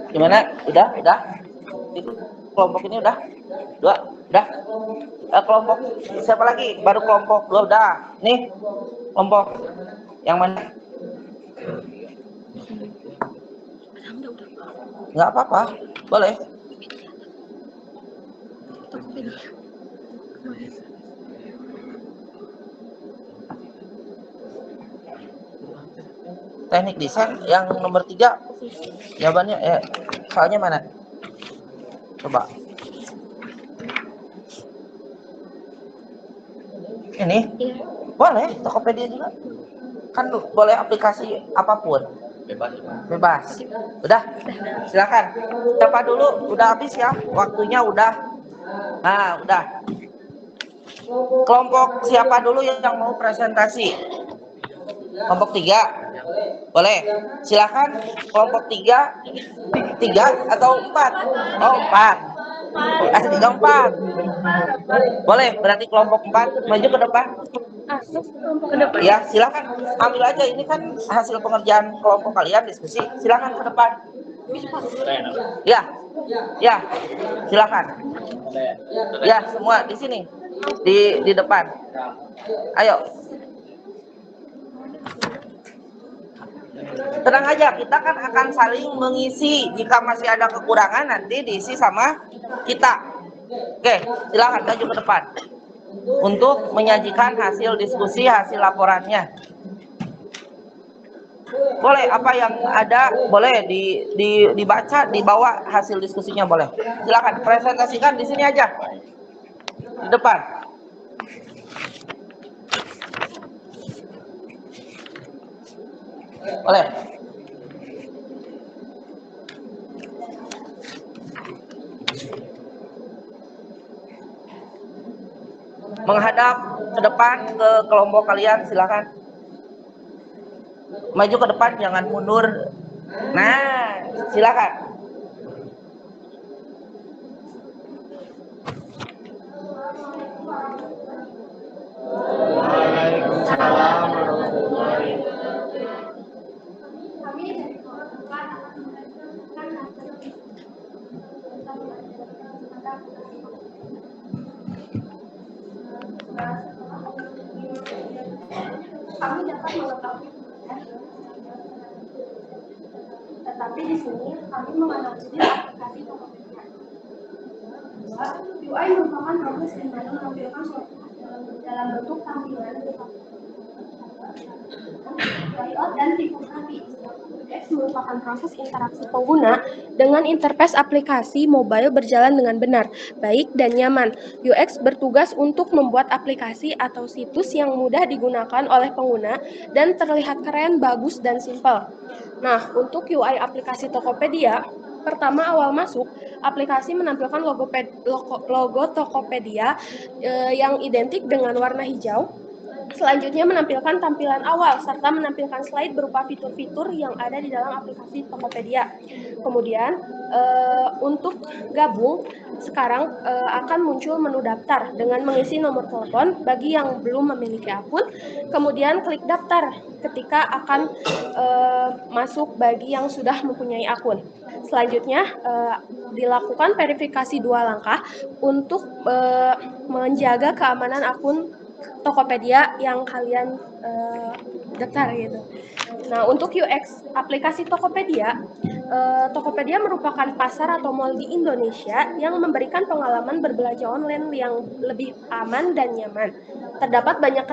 Gimana? Udah? Itu kelompok ini udah? Dua? Udah? Kelompok siapa lagi? Baru kelompok dua udah. Nih, kelompok yang mana? Nggak apa-apa, boleh. Teknik desain yang nomor 3 jawabannya soalnya mana? Coba. Ini? Iya. Boleh, Tokopedia juga. Kan boleh aplikasi apapun. Bebas. Udah? Silakan. Siapa dulu? Udah habis ya? Waktunya udah. Nah, udah. Kelompok siapa dulu yang mau presentasi? Kelompok 3. Boleh. Silakan kelompok 3 atau 4? Oh, 4. 4. Boleh, berarti kelompok 4 maju ke depan. Ya, silakan ambil aja, ini kan hasil pengerjaan kelompok kalian diskusi. Silakan ke depan. Ya. Silakan. Ya, semua di sini. Di depan. Ayo. Tenang aja, kita kan akan saling mengisi. Jika masih ada kekurangan nanti diisi sama kita. Oke, silakan maju ke depan untuk menyajikan hasil diskusi, hasil laporannya. Boleh apa yang ada, boleh dibaca, dibawa hasil diskusinya boleh. Silakan presentasikan di sini aja. Di depan. Boleh. Menghadap ke depan ke kelompok kalian, silakan. Maju ke depan, jangan mundur. Nah, silakan. Waalaikumsalam warahmatullahi Kami dapat mengetahui, tetapi di sini kami menganalisis aplikasi Tokopedia. UI merupakan proses di mana menampilkan suatu dalam bentuk tampilan layout dan tipografi. UX merupakan proses interaksi pengguna dengan interface aplikasi mobile berjalan dengan benar, baik dan nyaman. UX bertugas untuk membuat aplikasi atau situs yang mudah digunakan oleh pengguna dan terlihat keren, bagus, dan simpel. Nah, untuk UI aplikasi Tokopedia, pertama awal masuk, aplikasi menampilkan logo Tokopedia yang identik dengan warna hijau. Selanjutnya menampilkan tampilan awal serta menampilkan slide berupa fitur-fitur yang ada di dalam aplikasi Tokopedia. Kemudian untuk gabung sekarang akan muncul menu daftar dengan mengisi nomor telepon bagi yang belum memiliki akun. Kemudian klik daftar ketika akan masuk bagi yang sudah mempunyai akun. Selanjutnya dilakukan verifikasi 2 langkah untuk menjaga keamanan akun Tokopedia yang kalian daftar gitu. Nah, untuk UX aplikasi Tokopedia, Tokopedia merupakan pasar atau mall di Indonesia yang memberikan pengalaman berbelanja online yang lebih aman dan nyaman. Terdapat banyak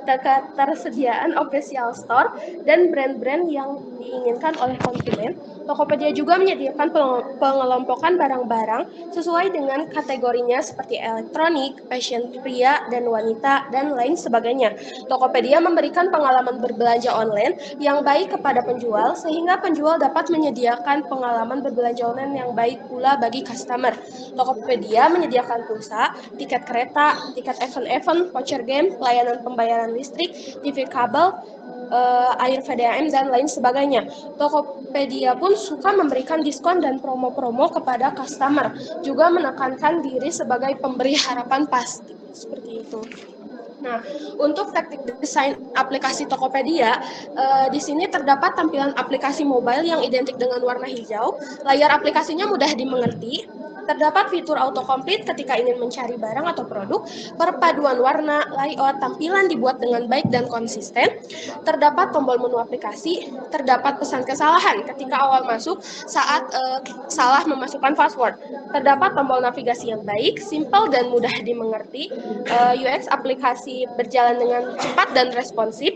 ketersediaan official store dan brand-brand yang diinginkan oleh konsumen. Tokopedia juga menyediakan pengelompokan barang-barang sesuai dengan kategorinya seperti elektronik, fashion pria dan wanita, dan lain sebagainya. Tokopedia memberikan pengalaman berbelanja online yang baik kepada penjual sehingga penjual dapat menyediakan pengalaman berbelanja online yang baik pula bagi customer. Tokopedia menyediakan pulsa, tiket kereta, tiket event-event, voucher game, pelayanan pembayaran listrik, TV kabel, air VDM, dan lain sebagainya. Tokopedia pun suka memberikan diskon dan promo-promo kepada customer, juga menekankan diri sebagai pemberi harapan pasti. Seperti itu. Nah, untuk teknik desain aplikasi Tokopedia, di sini terdapat tampilan aplikasi mobile yang identik dengan warna hijau. Layar aplikasinya mudah dimengerti. Terdapat fitur autocomplete ketika ingin mencari barang atau produk. Perpaduan warna, layout, tampilan dibuat dengan baik dan konsisten. Terdapat tombol menu aplikasi. Terdapat pesan kesalahan ketika awal masuk saat salah memasukkan password. Terdapat tombol navigasi yang baik, simpel dan mudah dimengerti. UX aplikasi berjalan dengan cepat dan responsif.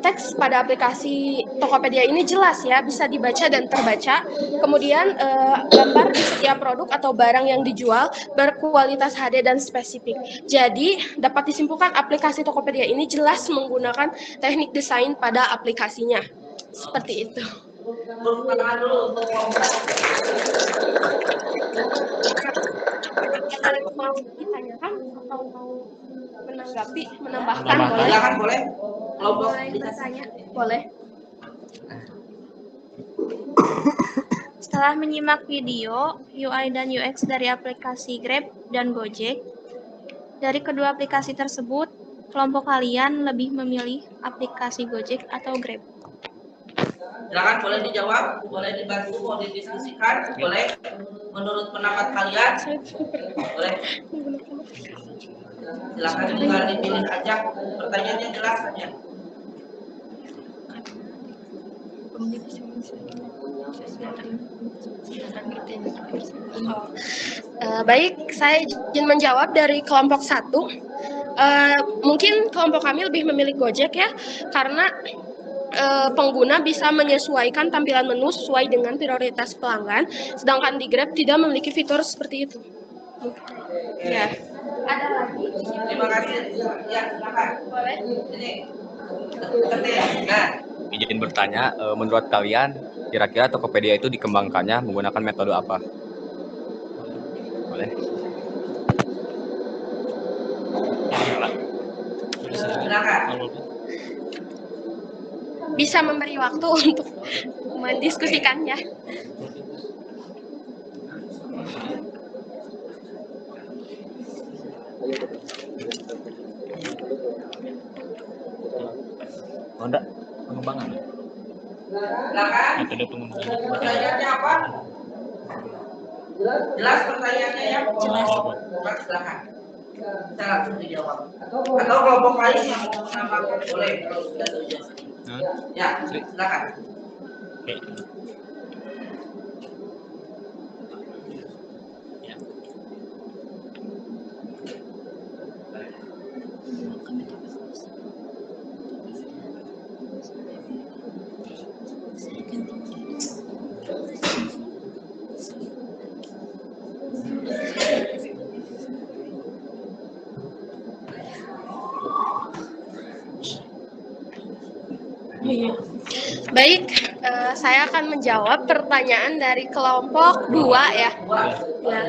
Teks pada aplikasi Tokopedia ini jelas ya, bisa dibaca dan terbaca. Kemudian gambar di setiap produk atau barang yang dijual berkualitas HD dan spesifik. Jadi dapat disimpulkan aplikasi Tokopedia ini jelas menggunakan teknik desain pada aplikasinya. Seperti itu. Tangan dulu untuk Mau ditanyakan atau mau menanggapi, menambahkan boleh? silakan boleh. Kelompok Boleh bertanya? Boleh. Setelah menyimak video UI dan UX dari aplikasi Grab dan Gojek, dari kedua aplikasi tersebut, kelompok kalian lebih memilih aplikasi Gojek atau Grab? Silakan boleh dijawab, boleh dibantu, mau didiskusikan, boleh menurut pendapat kalian, boleh. Silakan tinggal dipilih aja, pertanyaannya jelas saja. Baik, saya izin menjawab dari kelompok 1. Mungkin kelompok kami lebih memilih Gojek ya, karena pengguna bisa menyesuaikan tampilan menu sesuai dengan prioritas pelanggan, sedangkan di Grab tidak memiliki fitur seperti itu. Ya. Ada lagi? Terima kasih. Ya, silakan. Boleh. Ini nah, Izin bertanya, menurut kalian kira-kira Tokopedia itu dikembangkannya menggunakan metode apa? Boleh? silakan. Bisa memberi waktu untuk mendiskusikannya. Oh, enggak, pengembangan. Silakan. Metode pengembangan. Pertanyaannya apa? Jelas pertanyaannya ya? Jelas. Silakan. Bisa langsung dijawab. Atau kelompok lain yang mau menambahkan boleh kalau sudah terjadi. Ya, silakan. Oke. Baik, saya akan menjawab pertanyaan dari kelompok 2 ya. Ya.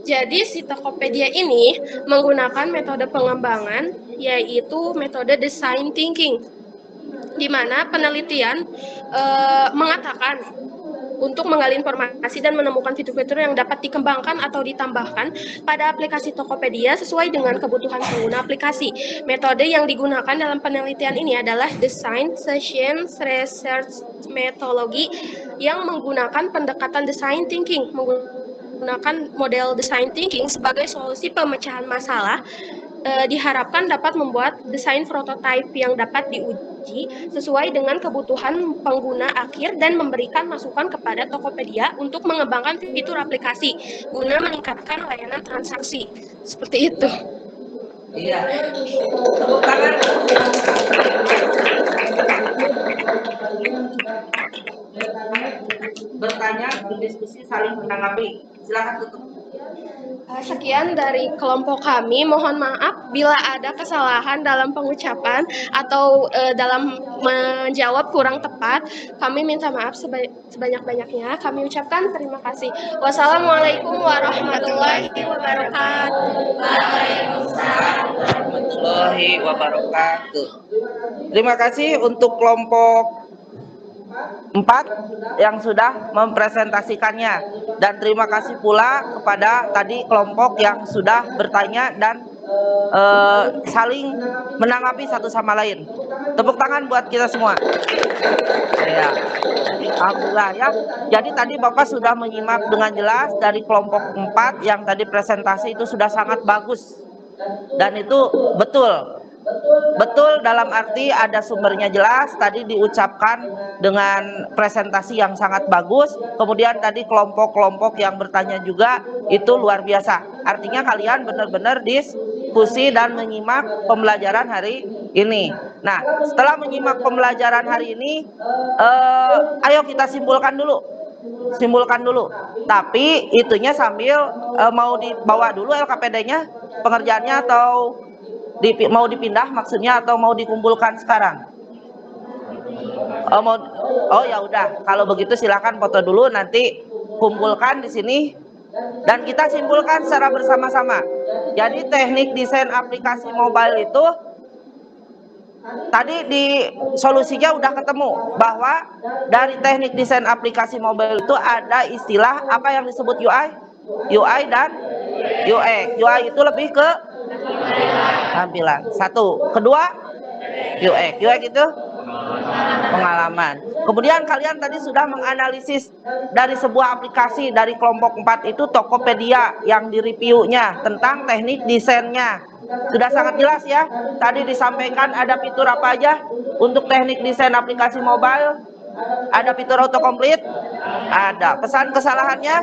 Jadi si Tokopedia ini menggunakan metode pengembangan yaitu metode design thinking, di mana penelitian mengatakan untuk menggali informasi dan menemukan fitur-fitur yang dapat dikembangkan atau ditambahkan pada aplikasi Tokopedia sesuai dengan kebutuhan pengguna aplikasi. Metode yang digunakan dalam penelitian ini adalah Design Science Research Methodology yang menggunakan pendekatan design thinking, menggunakan model design thinking sebagai solusi pemecahan masalah diharapkan dapat membuat desain prototipe yang dapat diuji sesuai dengan kebutuhan pengguna akhir dan memberikan masukan kepada Tokopedia untuk mengembangkan fitur aplikasi guna meningkatkan layanan transaksi. Seperti itu. Iya. Tepuk tangan. Bertanya, berdiskusi, saling menanggapi. Silakan tutup. Sekian dari kelompok kami. Mohon maaf bila ada kesalahan dalam pengucapan atau dalam menjawab kurang tepat. Kami minta maaf sebanyak-banyaknya. Kami ucapkan terima kasih. Wassalamualaikum warahmatullahi wabarakatuh. Waalaikumsalam warahmatullahi wabarakatuh. Terima kasih untuk kelompok 4 yang sudah mempresentasikannya, dan terima kasih pula kepada tadi kelompok yang sudah bertanya dan saling menanggapi satu sama lain. Tepuk tangan buat kita semua. Ya, alhamdulillah ya. Jadi tadi Bapak sudah menyimak dengan jelas dari kelompok 4 yang tadi presentasi itu sudah sangat bagus, dan itu betul dalam arti ada sumbernya jelas, tadi diucapkan dengan presentasi yang sangat bagus. Kemudian tadi kelompok-kelompok yang bertanya juga itu luar biasa. Artinya kalian benar-benar diskusi dan menyimak pembelajaran hari ini. Nah, setelah menyimak pembelajaran hari ini, ayo kita simpulkan dulu. Tapi itunya sambil mau dibawa dulu LKPD-nya, pengerjaannya, atau mau dipindah maksudnya, atau mau dikumpulkan sekarang? Oh ya udah, kalau begitu silakan foto dulu, nanti kumpulkan di sini dan kita simpulkan secara bersama-sama. Jadi teknik desain aplikasi mobile itu tadi di solusinya udah ketemu bahwa dari teknik desain aplikasi mobile itu ada istilah apa yang disebut UI dan UX. UI itu lebih ke tampilan. Satu, kedua UX itu pengalaman. Kemudian kalian tadi sudah menganalisis dari sebuah aplikasi dari kelompok 4 itu Tokopedia yang di-reviewnya tentang teknik desainnya. Sudah sangat jelas ya. Tadi disampaikan ada fitur apa aja untuk teknik desain aplikasi mobile. Ada fitur autocomplete, ada pesan kesalahannya,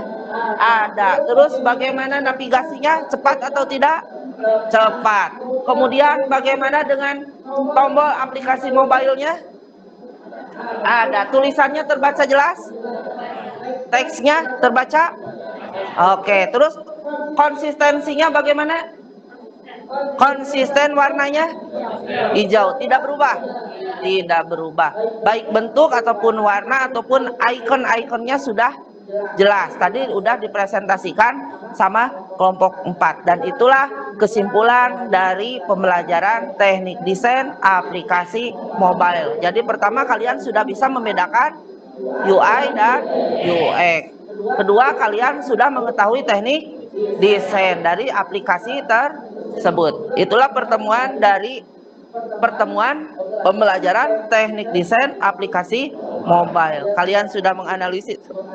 ada. Terus bagaimana navigasinya, cepat atau tidak? Cepat. Kemudian bagaimana dengan tombol aplikasi mobilenya? Ada. Tulisannya terbaca jelas? Teksnya terbaca? Oke. Terus konsistensinya bagaimana? Konsisten, warnanya hijau, tidak berubah, baik bentuk ataupun warna ataupun icon-iconnya sudah jelas. Tadi udah dipresentasikan sama kelompok 4, dan itulah kesimpulan dari pembelajaran teknik desain aplikasi mobile. Jadi pertama, kalian sudah bisa membedakan UI dan UX. Kedua, kalian sudah mengetahui teknik desain dari aplikasi tersebut. Itulah pertemuan pembelajaran teknik desain aplikasi mobile. Kalian sudah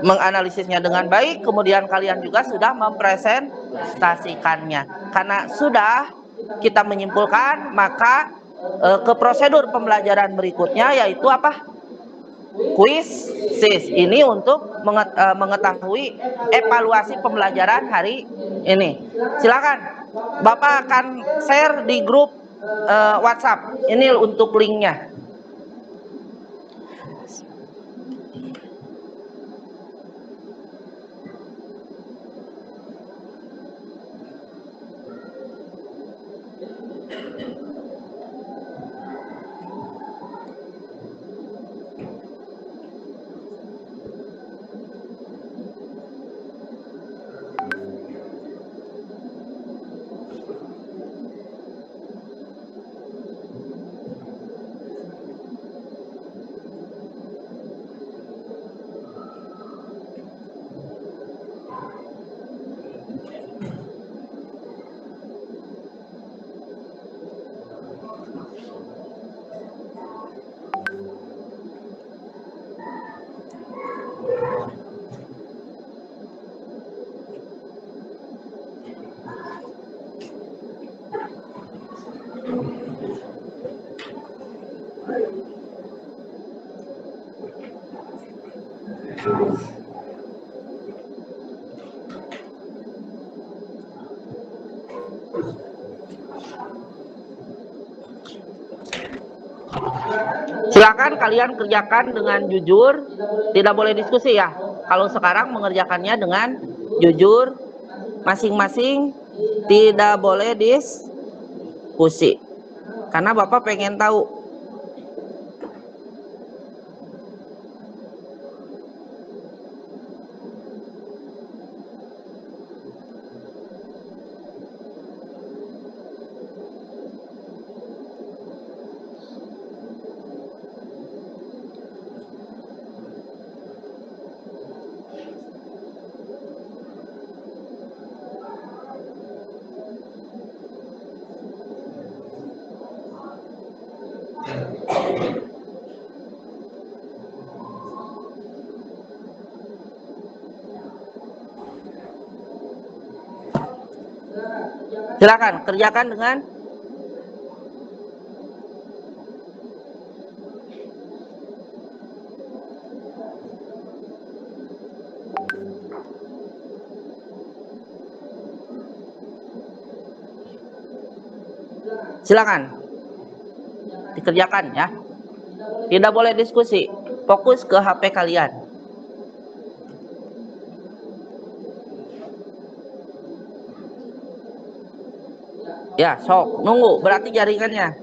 menganalisisnya dengan baik, kemudian kalian juga sudah mempresentasikannya. Karena sudah kita menyimpulkan, maka ke prosedur pembelajaran berikutnya, yaitu apa? Quiz. Ini untuk mengetahui evaluasi pembelajaran hari ini. Silakan, Bapak akan share di grup WhatsApp. Ini untuk linknya. Silakan kalian kerjakan dengan jujur, tidak boleh diskusi ya. Kalau sekarang mengerjakannya dengan jujur, masing-masing tidak boleh diskusi. Karena Bapak pengen tahu. Silakan kerjakan dengan silakan dikerjakan ya. Tidak boleh diskusi. Fokus ke HP kalian. Ya, sok nunggu berarti jaringannya.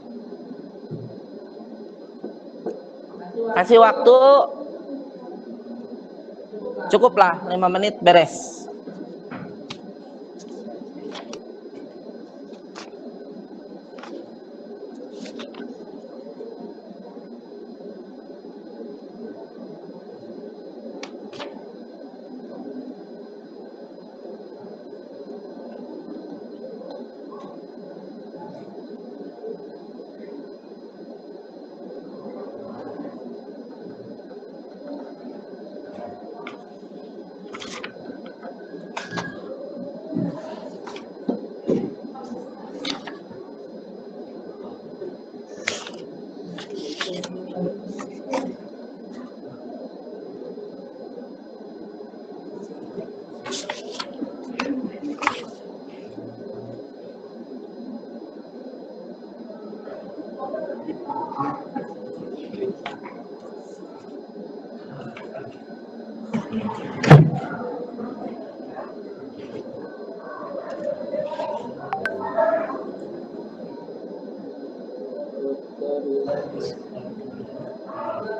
Kasih waktu cukuplah 5 menit beres.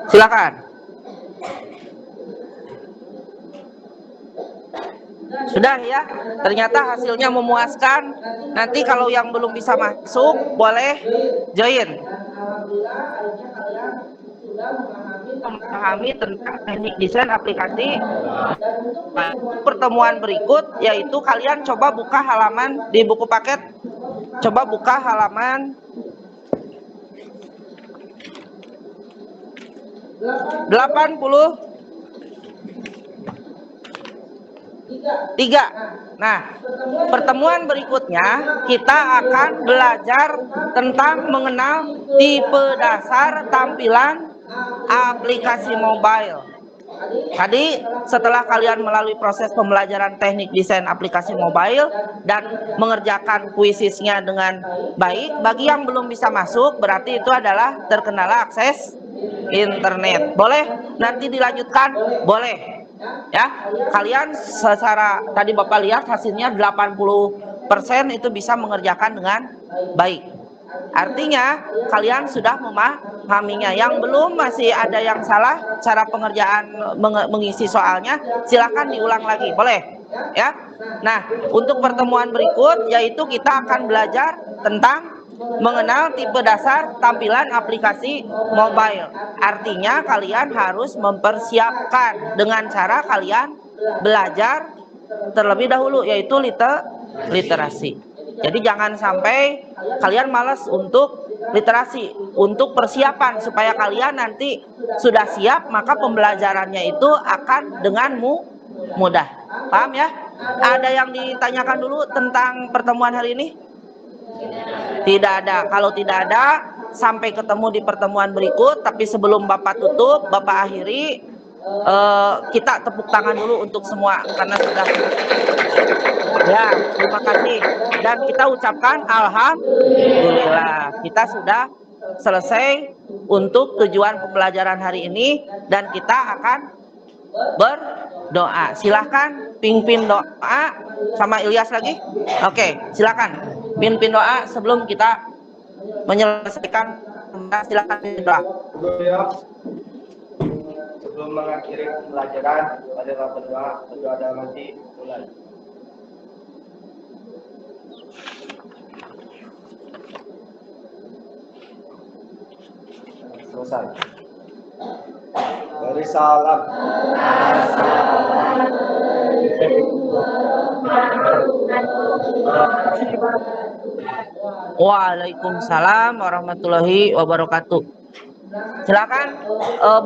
Silakan. Sudah ya, ternyata hasilnya memuaskan. Nanti kalau yang belum bisa masuk, boleh join. Memahami tentang teknik desain aplikasi. Pertemuan berikut yaitu kalian coba buka halaman di buku paket. Coba buka halaman 83. Nah, pertemuan berikutnya kita akan belajar tentang mengenal tipe dasar tampilan aplikasi mobile. Tadi setelah kalian melalui proses pembelajaran teknik desain aplikasi mobile dan mengerjakan kuisisnya dengan baik, bagi yang belum bisa masuk berarti itu adalah terkendala akses internet. Boleh nanti dilanjutkan? Boleh. Ya, kalian secara tadi Bapak lihat hasilnya 80% itu bisa mengerjakan dengan baik. Artinya kalian sudah memahaminya. Yang belum masih ada yang salah cara pengerjaan mengisi soalnya, silakan diulang lagi, boleh? Ya. Nah, untuk pertemuan berikut yaitu kita akan belajar tentang mengenal tipe dasar tampilan aplikasi mobile. Artinya kalian harus mempersiapkan dengan cara kalian belajar terlebih dahulu yaitu literasi. Jadi jangan sampai kalian malas untuk literasi, untuk persiapan supaya kalian nanti sudah siap maka pembelajarannya itu akan dengan mudah. Paham ya? Ada yang ditanyakan dulu tentang pertemuan hari ini? Tidak ada. Kalau tidak ada, sampai ketemu di pertemuan berikut. Tapi sebelum Bapak tutup, Bapak akhiri, kita tepuk tangan dulu untuk semua karena sudah. Ya, terima kasih. Dan dan kita ucapkan alhamdulillah. Kita sudah selesai untuk tujuan pembelajaran hari ini dan kita akan berdoa. Silahkan pimpin doa sama Ilyas lagi. Oke, silahkan pimpin doa sebelum kita menyelesaikan. Silahkan pimpin doa. Sebelum mengakhiri pembelajaran, marilah berdoa dalam hati, mulai. Selesai. Beri salam. Waalaikumsalam warahmatullahi wabarakatuh. Silakan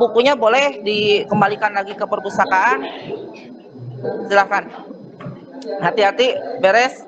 bukunya boleh dikembalikan lagi ke perpustakaan. Silakan. Hati-hati, beres.